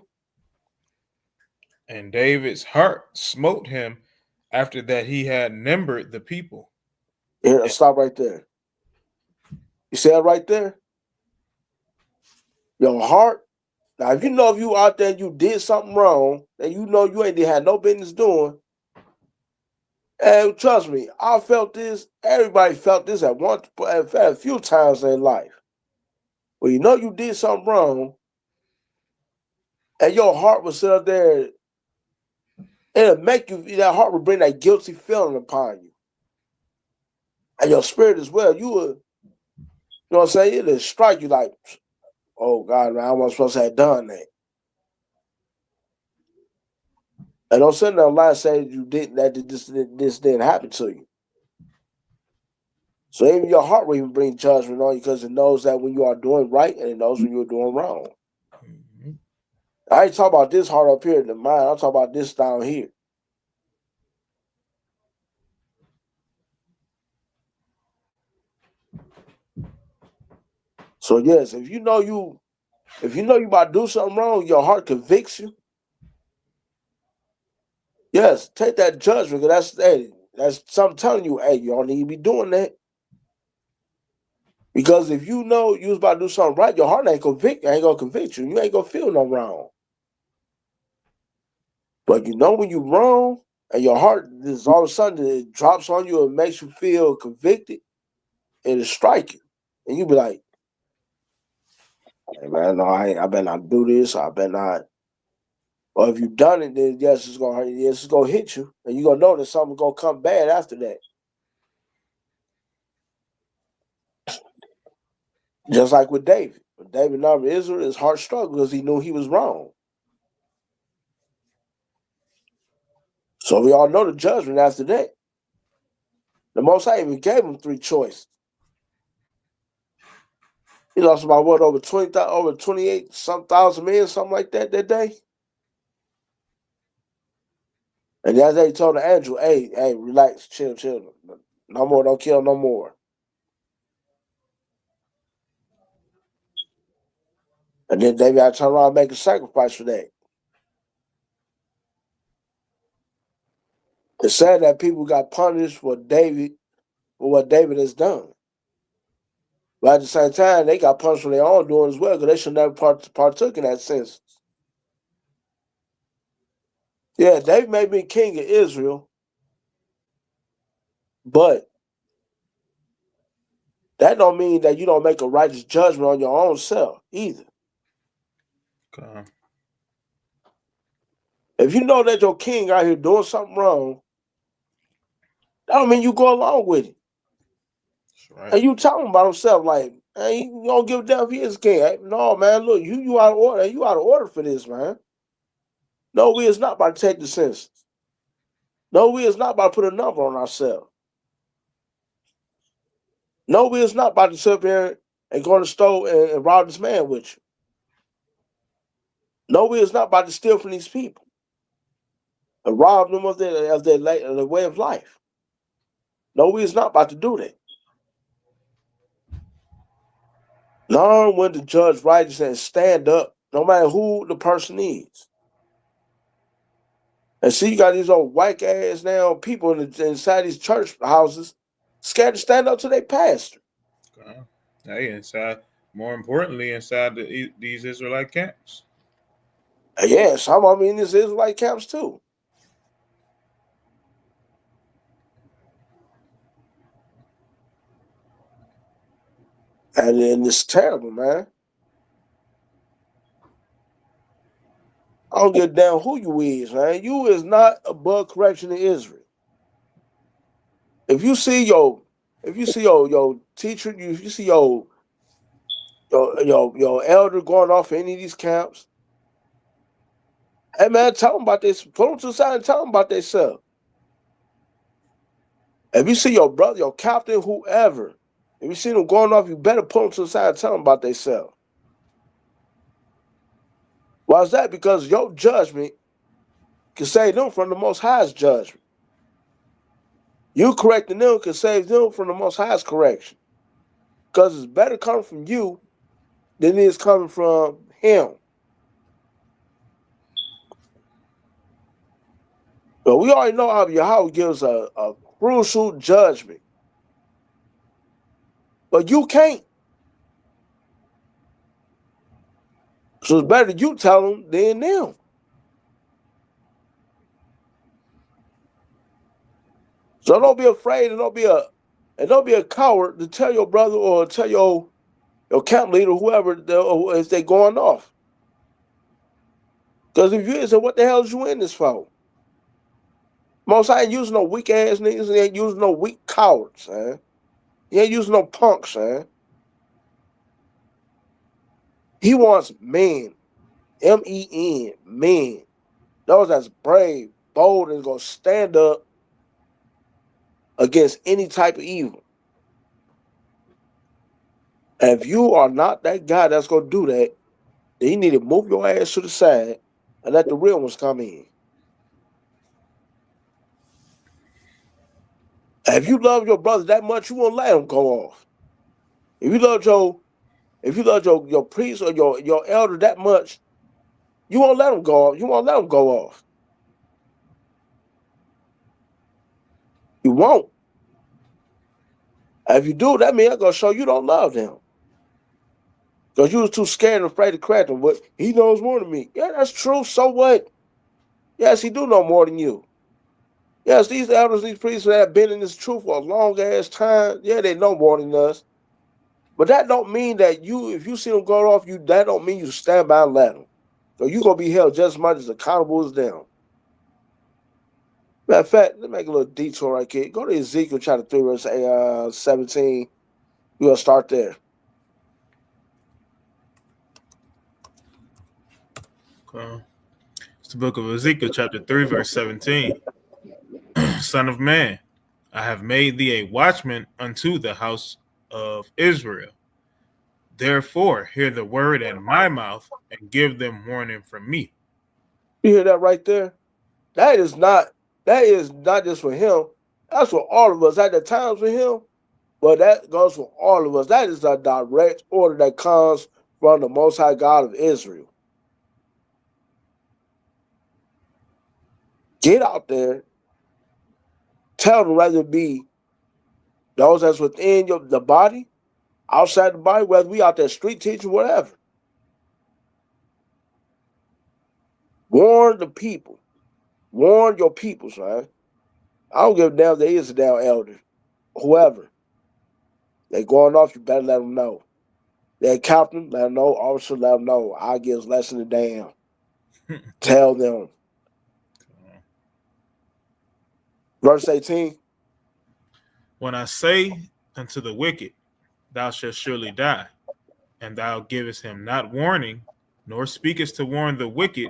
And David's heart smote him after that he had numbered the people. Here, stop right there. You see that right there? Your heart. Now, if you out there and you did something wrong, and you know you ain't had no business doing, and trust me, I felt this. Everybody felt this at a few times in their life. Well, you know you did something wrong, and your heart will sit up there. It'll make you. That heart will bring that guilty feeling upon you, and your spirit as well. You will, you know what I'm saying? It'll strike you like, oh God, man, I wasn't supposed to have done that. And don't sit there and lie and say you didn't. That this didn't happen to you. So even your heart will even bring judgment on you because it knows that when you are doing right and it knows when you're doing wrong. Mm-hmm. I ain't talking about this heart up here in the mind. I'm talking about this down here. So yes, if you know you about to do something wrong, your heart convicts you. Yes, take that judgment because that's something telling you, hey, you don't need to be doing that. Because if you know you was about to do something right, your heart ain't gonna convict you. You ain't gonna feel no wrong. But you know when you're wrong and your heart is all of a sudden it drops on you and makes you feel convicted, it'll strike you. And you be like, hey man, no, I better not do this, I better not. Or if you've done it, then yes, it's gonna hit you. And you're gonna know that something's gonna come bad after that. Just like with David. When David numbered Israel, his heart struggled because he knew he was wrong. So we all know the judgment after that. The Most High even gave him 3 choices. He lost about what, over 28 some thousand men, something like that day. And the other day he told the angel, hey, relax, chill. No more, don't kill no more. And then David had to turn around and make a sacrifice for that. It's sad that people got punished for what David has done. But at the same time, they got punished for their own doing as well, because they should never partook in that sense. Yeah, David may be king of Israel, but that don't mean that you don't make a righteous judgment on your own self either. Okay. If you know that your king out here doing something wrong, that don't mean you go along with it. Right. And you talking about himself like, hey, you don't give a damn if he is king. Hey, no, man, look, you out of order. You out of order for this, man. No, we is not about to take the census. No, we is not about to put a number on ourselves. No, we is not about to sit up here and go to the store and rob this man with you. No, we is not about to steal from these people and rob them of their way of life. No, we is not about to do that. Learn when to judge righteous and stand up, no matter who the person is. And see, you got these old whack ass now people inside these church houses scared to stand up to their pastor. Hey, more importantly, inside these Israelite camps. Yeah, some of them in these Israelite camps too. And it's terrible, man. I don't give a damn who you is, man. You is not above correction in Israel. If you see your teacher, if you see your elder going off in any of these camps, hey man, tell them about this. Put them to the side and tell them about themselves. If you see your brother, your captain, whoever, if you see them going off, you better put them to the side and tell them about themselves. Why is that? Because your judgment can save them from the Most High's judgment. You correcting them can save them from the Most High's correction. Because it's better coming from you than it is coming from him. You know But we already know how Yahweh gives a crucial judgment. But you can't. So it's better you tell them than them. So don't be afraid and don't be a coward to tell your brother or tell your camp leader, whoever, if they going off. Because if you is, what the hell is you in this for? Most I ain't using no weak ass niggas. He ain't using no weak cowards, man. He ain't using no punks, man. He wants men, men, men. Those that's brave, bold, and gonna stand up against any type of evil. And if you are not that guy that's gonna do that, then you need to move your ass to the side and let the real ones come in. And if you love your brother that much, you won't let him go off. If you love your priest or your elder that much, you won't let him go off. You won't let him go off. You won't. And if you do, that means I'm gonna show you don't love them. Because you was too scared and afraid to correct him. But he knows more than me. Yeah, that's true. So what? Yes, he do know more than you. Yes, these elders, these priests that have been in this truth for a long ass time, yeah, they know more than us. But that don't mean that if you see them go off, that don't mean you stand by and let them. So you're going to be held just as much as accountable as them. Matter of fact, let's make a little detour right here. Go to Ezekiel chapter 3, verse 17. We're going to start there. Okay. It's the book of Ezekiel chapter 3, verse 17. Son of man, I have made thee a watchman unto the house of Israel. Therefore, hear the word at my mouth and give them warning from me. You hear that right there? That is not just for him. That's for all of us. At the times for him, but that goes for all of us. That is a direct order that comes from the Most High God of Israel. Get out there. Tell them, whether it be those that's within the body, outside the body, whether we out there street teaching, whatever. Warn the people. Warn your peoples, man. I don't give a damn if they is a damn elder. Whoever. They going off, you better let them know. They captain, let them know. Officer, let them know. I give less than a damn. Tell them. Verse 18. When I say unto the wicked, thou shalt surely die, and thou givest him not warning, nor speakest to warn the wicked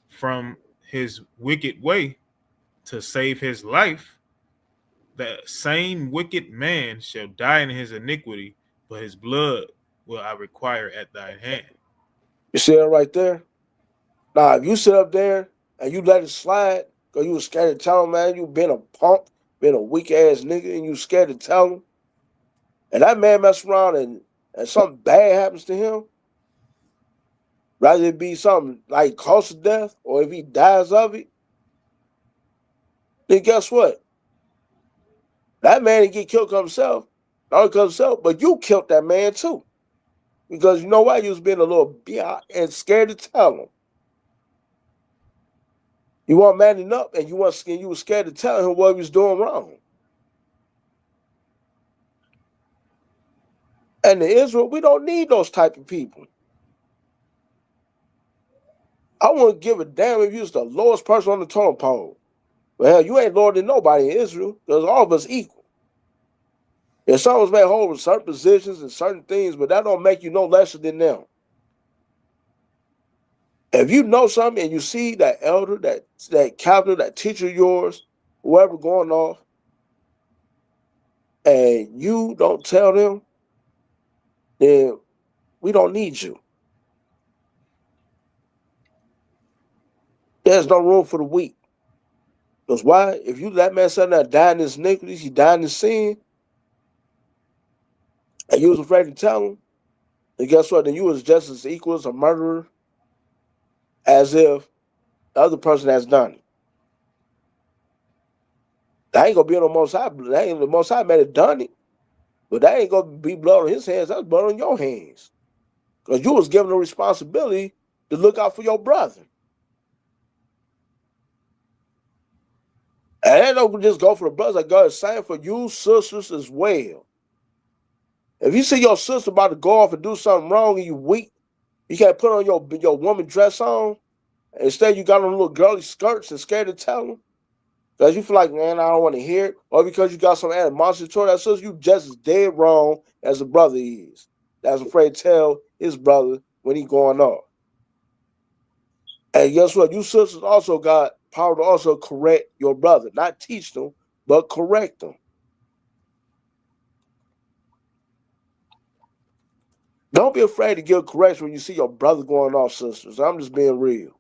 from his wicked way to save his life, the same wicked man shall die in his iniquity, but his blood will I require at thine hand. You see that right there? Now, if you sit up there and you let it slide, because you was scared to tell him, man, you been a punk, been a weak-ass nigga, and you scared to tell him, and that man mess around and something bad happens to him, rather it be something like close to death, or if he dies of it, then guess what? That man didn't get killed himself, not only himself, but you killed that man too. Because you know why? You was being a little biatch and scared to tell him. You weren't manning up, and you were scared to tell him what he was doing wrong. And in Israel, we don't need those type of people. I wouldn't give a damn if you was the lowest person on the totem pole. Well, hell, you ain't lower than nobody in Israel, because all of us equal. And some of us may hold certain positions and certain things, but that don't make you no lesser than them. If you know something and you see that elder, that captain, that teacher of yours, whoever going off, and you don't tell them, then we don't need you. There's no room for the weak. Because why? If you let man sit there die in his iniquities, he died in his sin, and you was afraid to tell him, then guess what? Then you was just as equal as a murderer as if the other person has done it. That ain't gonna be on the Most High. That ain't the Most High may have done it, but that ain't gonna be blood on his hands. That's blood on your hands, because you was given the responsibility to look out for your brother. And that don't just go for the brothers. Like God is saying for you sisters as well. If you see your sister about to go off and do something wrong and you weak, you can't put on your woman dress on. Instead, you got on little girly skirts and scared to tell them. Because you feel like, man, I don't want to hear it. Or because you got some animosity toward that sister, you just as dead wrong as the brother is. That's afraid to tell his brother when he going off. And guess what? You sisters also got power to also correct your brother. Not teach them, but correct them. Don't be afraid to give correction when you see your brother going off, sisters. I'm just being real.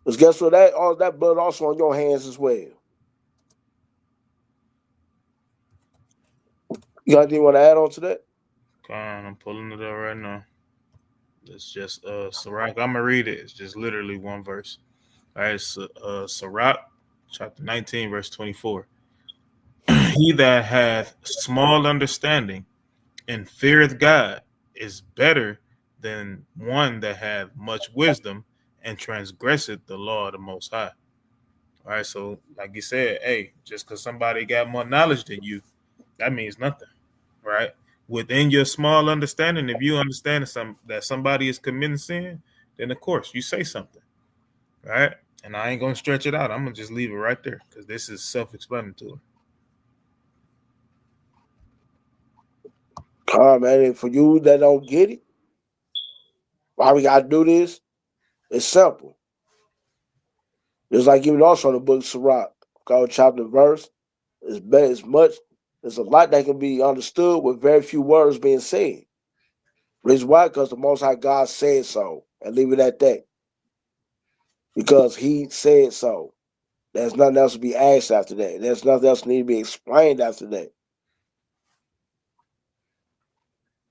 Because guess what? All that blood also on your hands as well. You got anything you want to add on to that? Come on, I'm pulling it up right now. It's just Sirach. I'm gonna read it. It's just literally one verse. All right, Sirach, chapter 19, verse 24. He that hath small understanding and feareth God is better than one that hath much wisdom and transgresseth the law of the Most High. All right, so like you said, hey, just because somebody got more knowledge than you, that means nothing, right? Within your small understanding, if you understand that somebody is committing sin, then of course you say something, right? And I ain't gonna stretch it out. I'm gonna just leave it right there because this is self-explanatory. Man, for you that don't get it, why we gotta do this? It's simple. Just like even also in the book of Sirach, called chapter and verse, there's a lot that can be understood with very few words being said. Reason why? Because the Most High God said so, and leave it at that. Because He said so. There's nothing else to be asked after that. There's nothing else to need to be explained after that.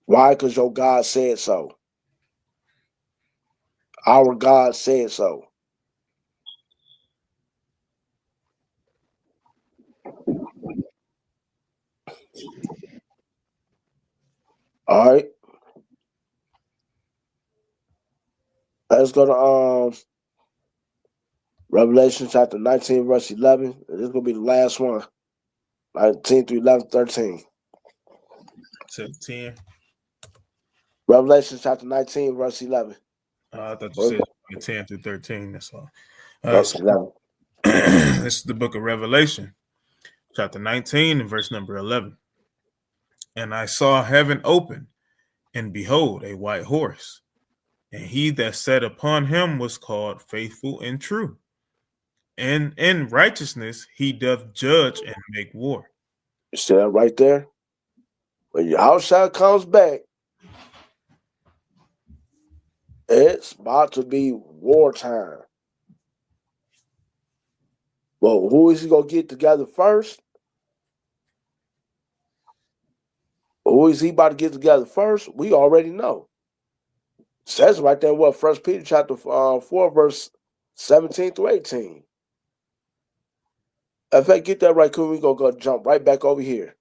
Why? Because your God said so. Our God said so. All right. Let's go to Revelation chapter 19, verse 11. This is going to be the last one. 19 through 11, 13. To 10. Revelation chapter 19, verse 11. I thought you said 10 through 13. That's all. Verse 11. This is the book of Revelation, chapter 19, and verse number 11. And I saw heaven open, and behold, a white horse. And he that sat upon him was called Faithful and True. And in righteousness he doth judge and make war. You see that right there? When your outside comes back, it's about to be wartime. Well, who is he going to get together first? Who is he about to get together first? We already know. It says right there, what, 1 Peter chapter 4, verse 17 through 18. In fact, get that right quick, we're going to go jump right back over here.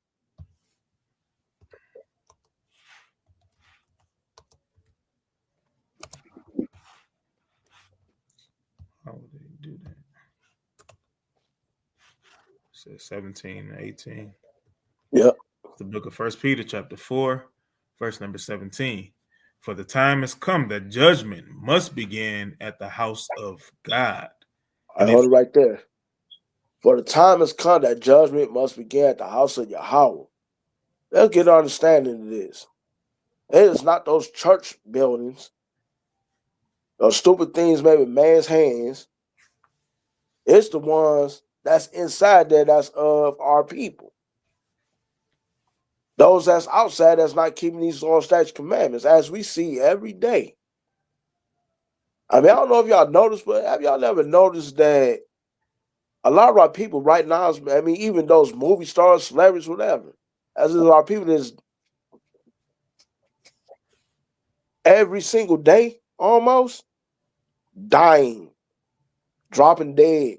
How would they do that? It says 17 and 18. Yep. The book of 1 Peter chapter 4, verse number 17. For the time has come that judgment must begin at the house of God. I hold it right there. For the time has come that judgment must begin at the house of Yahweh. Let's get an understanding of this. It is not those church buildings, those stupid things made with man's hands. It's the ones that's inside there that's of our people. Those that's outside that's not keeping these law, statutes, commandments, as we see every day. I mean, I don't know if y'all noticed, but have y'all ever noticed that a lot of our people right now, I mean, even those movie stars, celebrities, whatever, as is our people is every single day almost dying, dropping dead.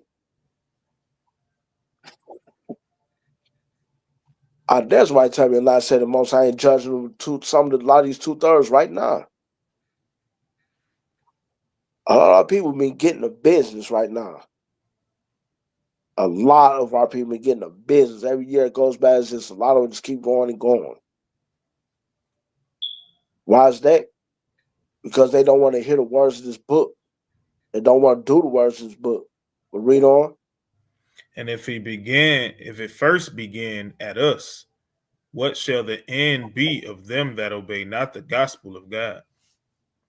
That's why I tell me a lot said the most High ain't judging a lot of these 2/3 right now. A lot of people been getting a business right now. A lot of our people been getting a business. Every year it goes by, it's just a lot of them just keep going and going. Why is that? Because they don't want to hear the words of this book. They don't want to do the words of this book. But read on. And if it first began at us, what shall the end be of them that obey not the gospel of God?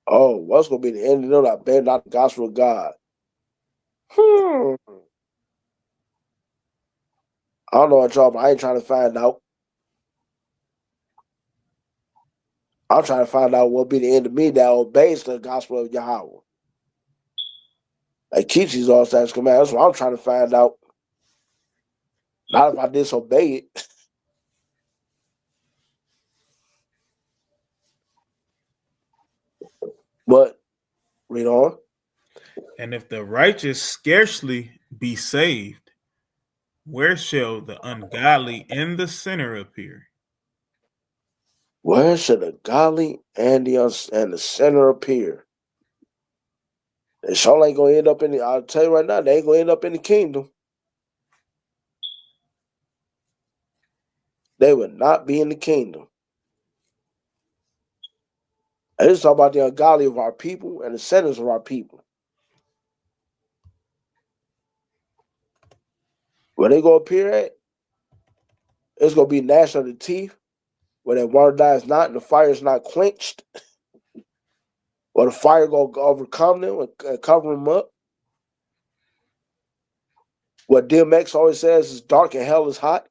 Oh, what's going to be the end of them that obey not the gospel of God? I don't know what y'all, but I ain't trying to find out. I'm trying to find out what be the end of me that obeys the gospel of Yahweh. Like keeps these all statutes commands. That's what I'm trying to find out. Not if I disobey it. But read on. And if the righteous scarcely be saved, where shall the ungodly and the sinner appear? Where should the godly and the sinner appear? They sure ain't gonna end up in the. I'll tell you right now, they ain't gonna end up in the kingdom. They would not be in the kingdom. And this is talking about the ungodly of our people and the sinners of our people. Where they gonna appear at? It's gonna be gnashing of the teeth, where that water dies not and the fire is not quenched. Or the fire gonna overcome them and cover them up. What DMX always says is dark and hell is hot.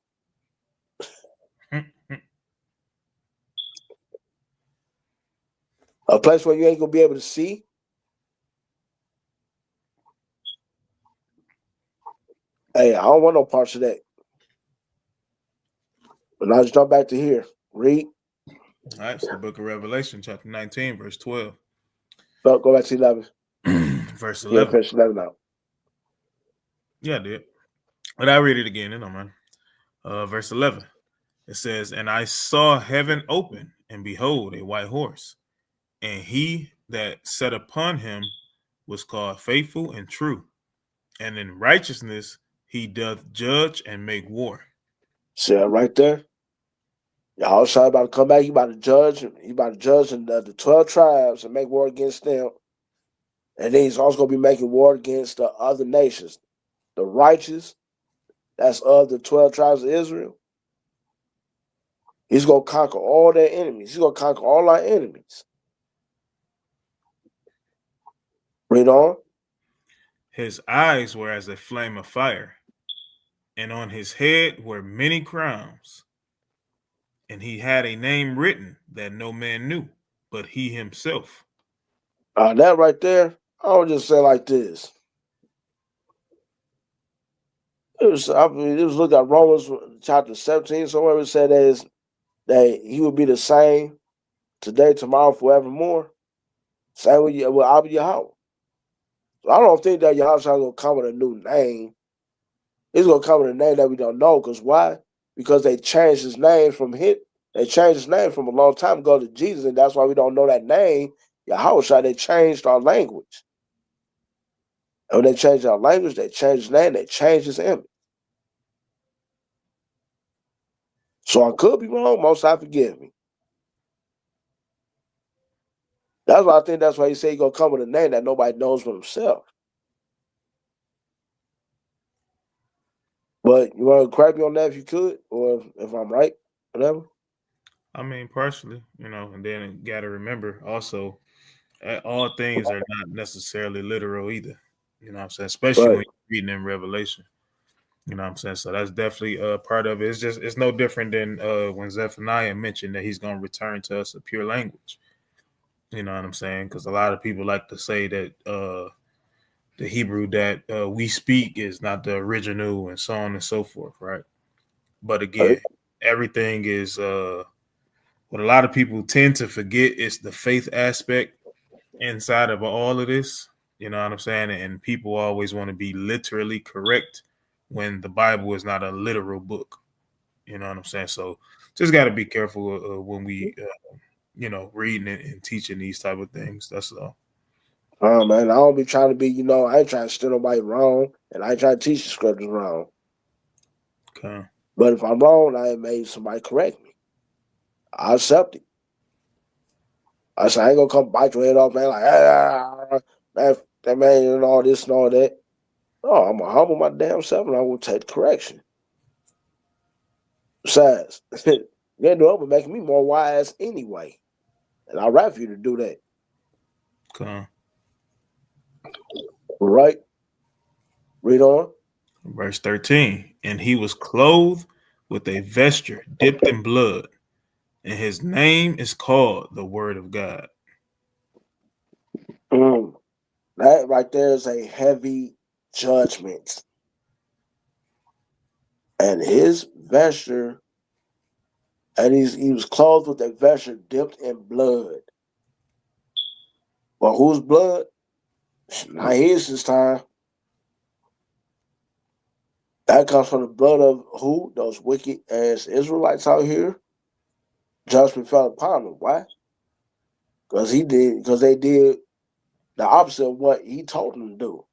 A place where you ain't gonna be able to see. Hey, I don't want no parts of that. But now just jump back to here. Read. All right, it's the book of Revelation, chapter 19, verse 12. No, go back to 11. Verse Yeah, 11. finish 11 out. Yeah, I did. But I read it again, man. Verse 11. It says, and I saw heaven open, and behold, a white horse. And he that sat upon him was called Faithful and True. And in righteousness he doth judge and make war. See that right there? Yahushua about to come back. He about to judge. He about to judge in the 12 tribes and make war against them. And then he's also going to be making war against the other nations. The righteous, that's of the 12 tribes of Israel. He's going to conquer all their enemies. He's going to conquer all our enemies. Read on. His eyes were as a flame of fire, and on his head were many crowns. And he had a name written that no man knew, but he himself. That right there, I would just say like this. It was look at Romans chapter 17, somewhere it said that he would be the same today, tomorrow, forevermore. Same with Abba Yahweh. So I don't think that Yahweh is going to come with a new name. He's going to come with a name that we don't know. Because why? Because they changed his name from him. They changed his name from a long time ago to Jesus, and that's why we don't know that name. Yahweh, they changed our language. And when they changed our language, they changed his name, they changed his image. So I could be wrong. Most High forgive me. That's why I think that's why he said he's going to come with a name that nobody knows but himself. But you want to correct me on that if you could, or if I'm right, whatever? I mean, partially, and then you got to remember also, all things are not necessarily literal either. You know what I'm saying? Especially when you're reading in Revelation. You know what I'm saying? So that's definitely part of it. It's no different than when Zephaniah mentioned that he's going to return to us a pure language. You know what I'm saying? Because a lot of people like to say that the Hebrew that we speak is not the original and so on and so forth, right? But again, everything is what a lot of people tend to forget is the faith aspect inside of all of this. You know what I'm saying? And people always want to be literally correct when the Bible is not a literal book. You know what I'm saying? So just got to be careful when we, reading and teaching these type of things. That's all. Man, I don't be trying to be, I ain't trying to steer nobody wrong, and I ain't trying to teach the scriptures wrong. Okay. But if I'm wrong, I ain't made somebody correct me. I accept it. I say I ain't gonna come bite your head off, man. Like, man, that man and all this and all that. No, I'm gonna humble my damn self, and I will take the correction. Besides, you end up making me more wise anyway, and I'd rather you to do that. Okay. Right? Read on. Verse 13. And he was clothed with a vesture dipped in blood, and his name is called the Word of God. That right there is a heavy judgment. And his vesture, and he was clothed with a vesture dipped in blood. Well, whose blood? Not his this time. That comes from the blood of who? Those wicked ass Israelites out here. Judgment fell upon them. Why? Because they did the opposite of what he told them to do.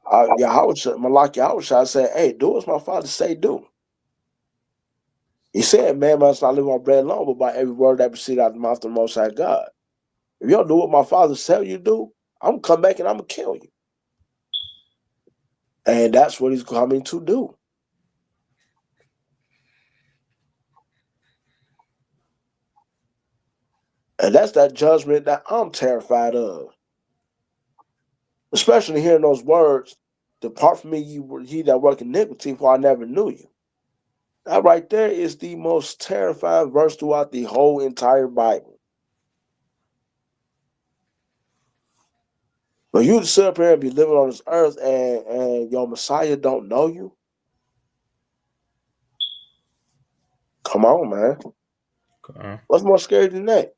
Malak Yahushua said, hey, do as my father say do. He said, man must not live on bread alone, but by every word that proceeds out of the mouth of the Most High God. If you don't do what my father tell you do, I'm going to come back and I'm going to kill you. And that's what he's coming to do. And that's that judgment that I'm terrified of. Especially hearing those words, depart from me, ye that work iniquity, for I never knew you. That right there is the most terrifying verse throughout the whole entire Bible. But you to sit up here and be living on this earth and your Messiah don't know you? Come on, man. Okay. What's more scary than that?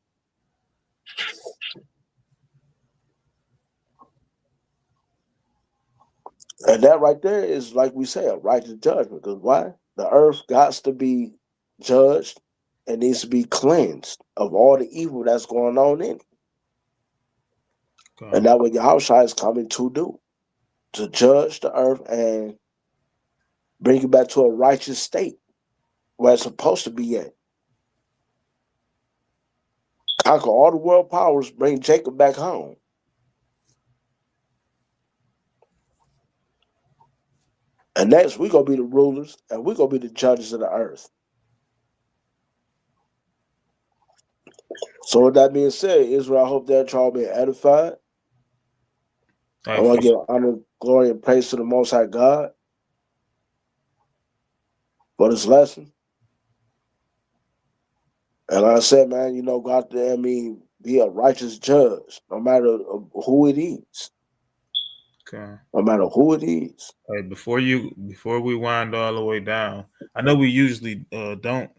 And that right there is, like we say, a righteous judgment. Because why? The earth got to be judged and needs to be cleansed of all the evil that's going on in it. Okay. And that's what Yahushua is coming to do. To judge the earth and bring it back to a righteous state where it's supposed to be at. Conquer all the world powers, bring Jacob back home. And next, we're going to be the rulers and we're going to be the judges of the earth. So with that being said, Israel, I hope that y'all being edified. I want to give honor, glory, and praise to the Most High God for this lesson. And like I said, man, God, be a righteous judge, no matter who it is. Okay. No matter who it is. Hey, before we wind all the way down, I know we usually don't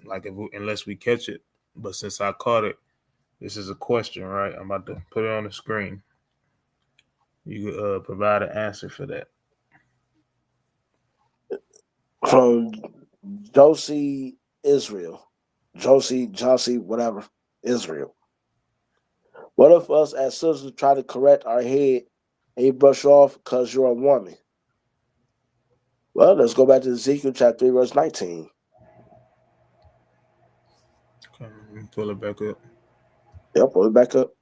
unless we catch it, but since I caught it, this is a question, right? I'm about to put it on the screen. You provide an answer for that. From Josie, Israel. Josie, whatever, Israel. What if us as sisters try to correct our head and you brush off because you're a woman? Well, let's go back to Ezekiel chapter 3, verse 19. Okay, pull it back up. Yep, pull it back up.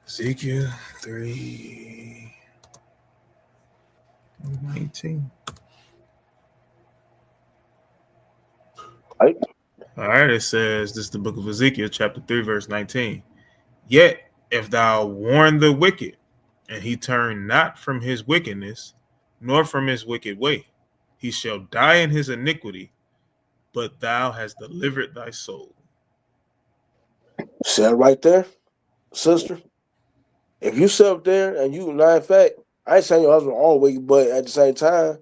Ezekiel 3:19. Right. All right, it says, this is the book of Ezekiel, chapter 3, verse 19. Yet, if thou warn the wicked, and he turn not from his wickedness, nor from his wicked way, he shall die in his iniquity, but thou hast delivered thy soul. See that right there, sister? If you sit up there and you, in fact, I ain't saying your husband all wicked, but at the same time,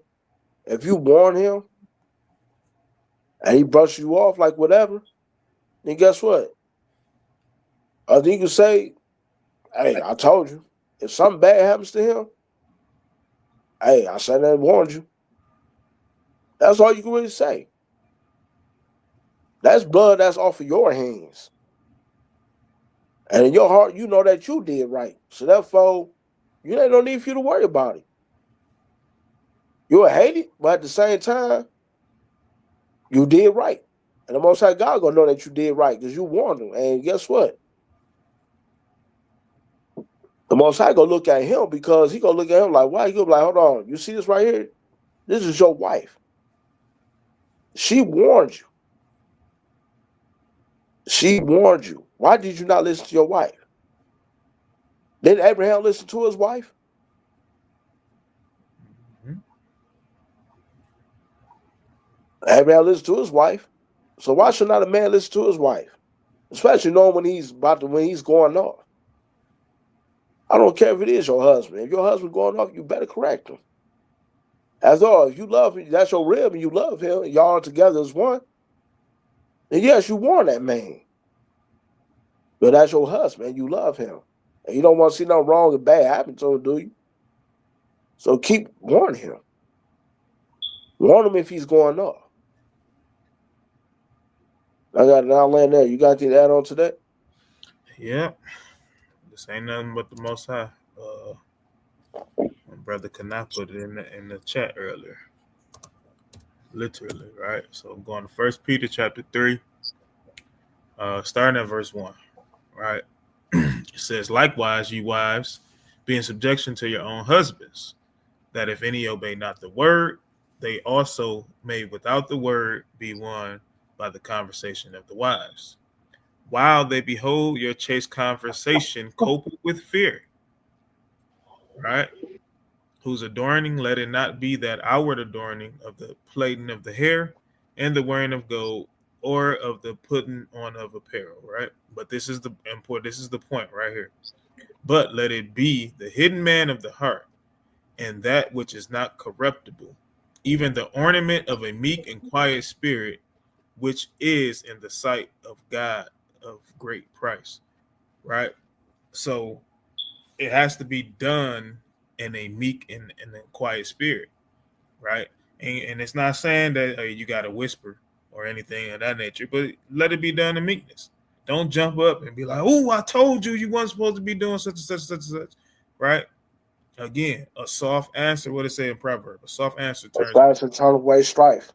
if you warn him and he brushes you off like whatever, then guess what? Then you can say, hey, I told you. If something bad happens to him, Hey, I said that and warned you. That's all you can really say. That's blood that's off of your hands. And in your heart, you know that you did right. So therefore, you ain't no need for you to worry about it. You'll hate it, but at the same time, you did right. And the Most High God gonna know that you did right because you warned him. And guess what? The Most High gonna look at him because he gonna look at him like, why? He gonna be like, hold on, you see this right here? This is your wife. She warned you. She warned you. Why did you not listen to your wife? Didn't Abraham listen to his wife? Mhm. Abraham listened to his wife. So why should not a man listen to his wife? Especially knowing when he's going off. I don't care if it is your husband. If your husband going off, you better correct him. As all, if you love him, that's your rib and you love him, and y'all together as one, then yes, you warn that man. But that's your husband, you love him. And you don't want to see nothing wrong or bad happen to him, do you? So keep warning him. Warn him if he's going off. I got it now land there. You got anything to add on to that? Yeah. This ain't nothing but the Most High. My brother Kana put it in the chat earlier. Literally, right? So I'm going to 1 Peter chapter 3, starting at verse 1, right? It says, likewise, ye wives, be in subjection to your own husbands, that if any obey not the word, they also may without the word be won by the conversation of the wives, while they behold your chaste conversation coupled with fear, right? Whose adorning, let it not be that outward adorning of the plaiting of the hair and the wearing of gold, or of the putting on of apparel, right? But this is the important, this is the point right here. But let it be the hidden man of the heart, and that which is not corruptible, even the ornament of a meek and quiet spirit, which is in the sight of God of great price, right? So it has to be done in a meek and a quiet spirit, right? And it's not saying that you got to whisper or anything of that nature, but let it be done in meekness. Don't jump up and be like, "Oh, I told you you weren't supposed to be doing such and such and such and such," right? Again, a soft answer. What it say in proverb? A soft answer turns Strife turn away strife.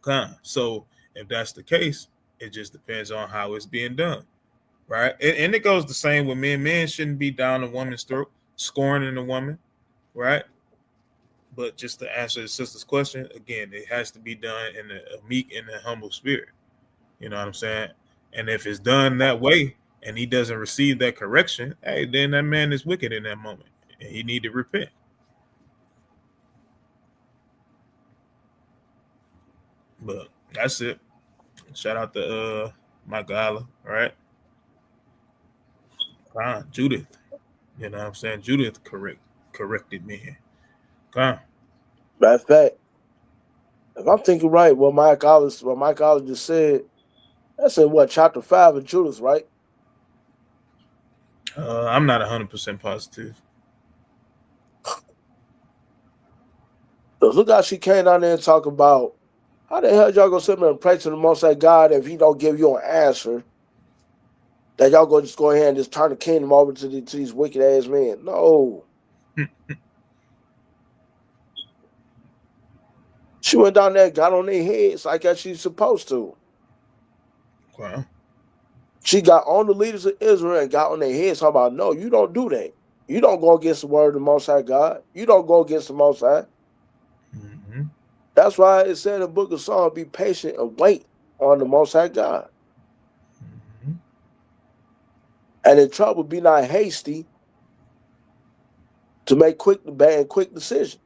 calm. So if that's the case, it just depends on how it's being done, right? And it goes the same with men. Men shouldn't be down a woman's throat, scorning a woman, right? But just to answer the sister's question, again, it has to be done in a meek and a humble spirit. You know what I'm saying? And if it's done that way and he doesn't receive that correction, hey, then that man is wicked in that moment. And he need to repent. But that's it. Shout out to Michael Allah, all right? Judith. You know what I'm saying? Judith corrected me. Matter of fact, if I'm thinking right, what Mike Collins just said, that's in what, chapter 5 of Judas, right? I'm not 100% positive. So look how she came down there and talk about how the hell y'all gonna sit there and pray to the Most High God if he don't give you an answer? That y'all gonna just go ahead and just turn the kingdom over to these wicked ass men? No. She went down there, got on their heads like as she's supposed to. Wow. She got on the leaders of Israel and got on their heads. How about, no, you don't do that. You don't go against the word of the Most High God. You don't go against the Most High. Mm-hmm. That's why it said in the book of Psalms, be patient and wait on the Most High God. Mm-hmm. And in trouble, be not hasty to make quick decisions.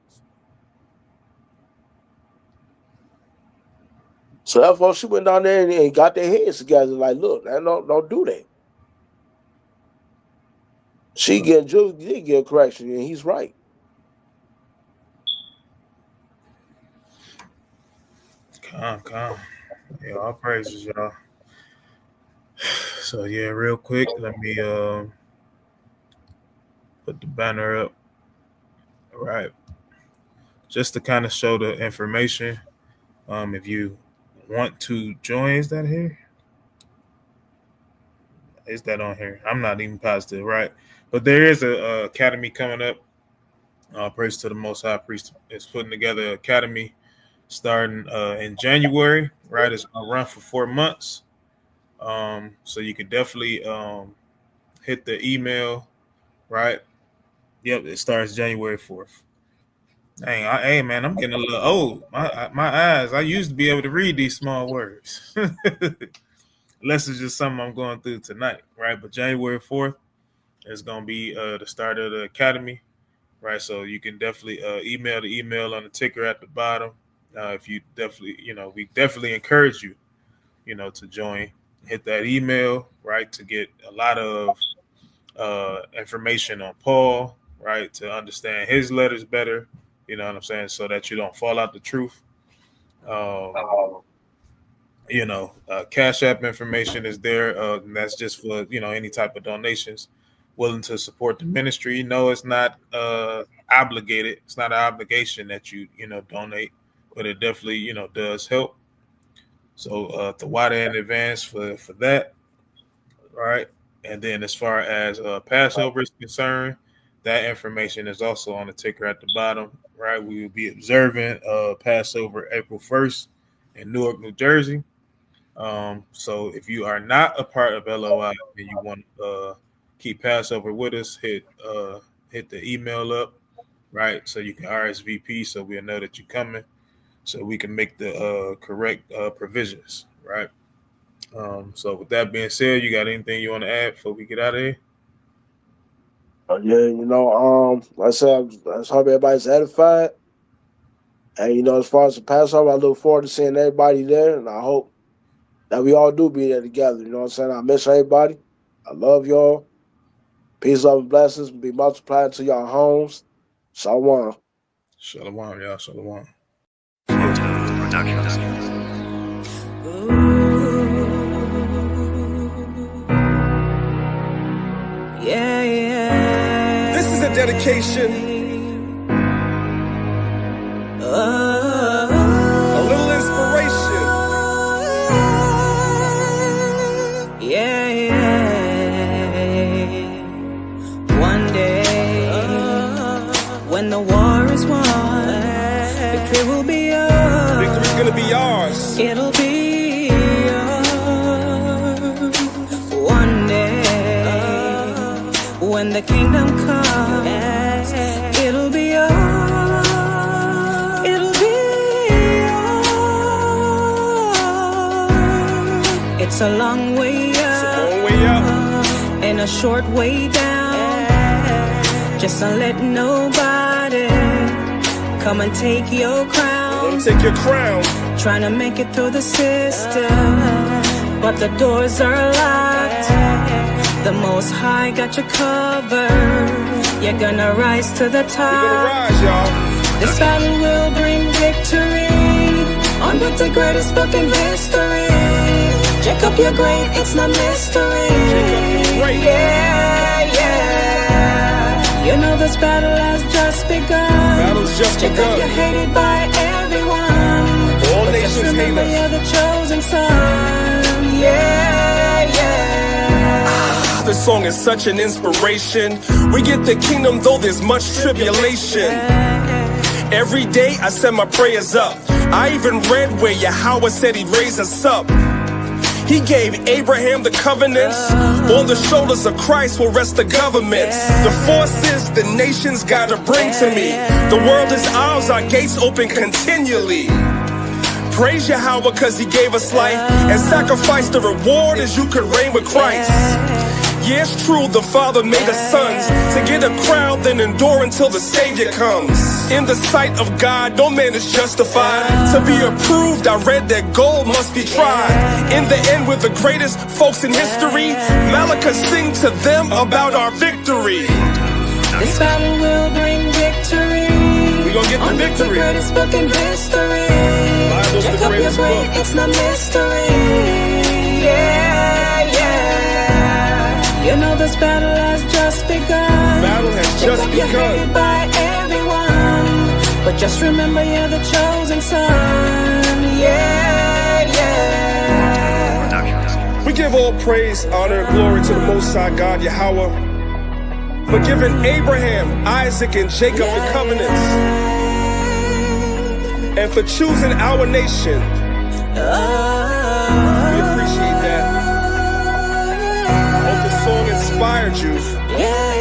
So therefore, she went down there and got their heads together. Like, look, don't do that. She did get a correction, and he's right. Calm. Yeah, all praises, y'all. So yeah, real quick, let me put the banner up. All right. just to kind of show the information. If you want to join, is that here? Is that on here? I'm not even positive, right? But there is a academy coming up. Praise to the Most High. Priest is putting together an academy starting in January, right? It's going to run for 4 months. So you could definitely hit the email, right? Yep, it starts January 4th. Dang, hey man, I'm getting a little old. My eyes, I used to be able to read these small words. Unless it's just something I'm going through tonight, right? But January 4th is going to be the start of the academy, right? So you can definitely email the email on the ticker at the bottom. If you definitely, we definitely encourage you, to join. Hit that email, right, to get a lot of information on Paul, right, to understand his letters better. You know what I'm saying? So that you don't fall out the truth. Cash App information is there. And that's just for, any type of donations willing to support the ministry. No, it's not obligated. It's not an obligation that you, donate, but it definitely, does help. So the water in advance for that. Right. And then as far as Passover is concerned, that information is also on the ticker at the bottom. Right, we will be observing Passover April 1st in Newark, New Jersey. So if you are not a part of LOI and you want to keep Passover with us, hit the email up, right? So you can RSVP, so we'll know that you're coming, so we can make the correct provisions, right? So with that being said, you got anything you want to add before we get out of here? Like I said, I just hope everybody's edified. And, as far as the Passover, I look forward to seeing everybody there. And I hope that we all do be there together. You know what I'm saying? I miss everybody. I love y'all. Peace, love, and blessings be multiplied to y'all homes. Shalom. Shalom, y'all. Shalom. This is a dedication. A little inspiration. One day, when the war is won, victory will be yours. Victory's gonna be ours. It'll be yours. One day, when the kingdom comes, it'll be yours. It'll be yours. It's a long way up, and a short way down. Just don't let nobody come and take your crown. Take your crown. Trying to make it through the system, but the doors are locked. The Most High got you covered. You're gonna rise to the top. We're gonna rise, y'all. This battle will bring victory on with the greatest book in history. Jacob, you're great, it's no mystery. Yeah, yeah. You know this battle has just begun. Battle's just Jacob, begun. you're hated by everyone. All But nations just remember hate us. you're the chosen son. Yeah, yeah. This song is such an inspiration. We get the kingdom though there's much tribulation. Every day I send my prayers up. I even read where Yahweh said he'd raise us up. He gave Abraham the covenants. On the shoulders of Christ will rest the governments. The forces the nations gotta bring to me. The world is ours, our gates open continually. Praise Yahweh cause he gave us life, and sacrifice the reward as you could reign with Christ. Yeah, it's true, the Father made us sons to get a crown, then endure until the Savior comes. In the sight of God, no man is justified. To be approved, I read that gold must be tried. In the end, we're the greatest folks in history. Malachi sing to them about our victory. This battle will bring victory. We gonna get the on victory. The greatest book in history. Bible's the Jacob, greatest you're great, book. it's no mystery. Yeah, yeah. You know this battle has just begun. Battle has Jacob, just you're begun. hated by everyone. But just remember you're the chosen son. Yeah, yeah. We give all praise, honor, and glory to the Most High God, Yahweh, for giving Abraham, Isaac, and Jacob the covenants, and for choosing our nation. We appreciate that. Hope the song inspired you.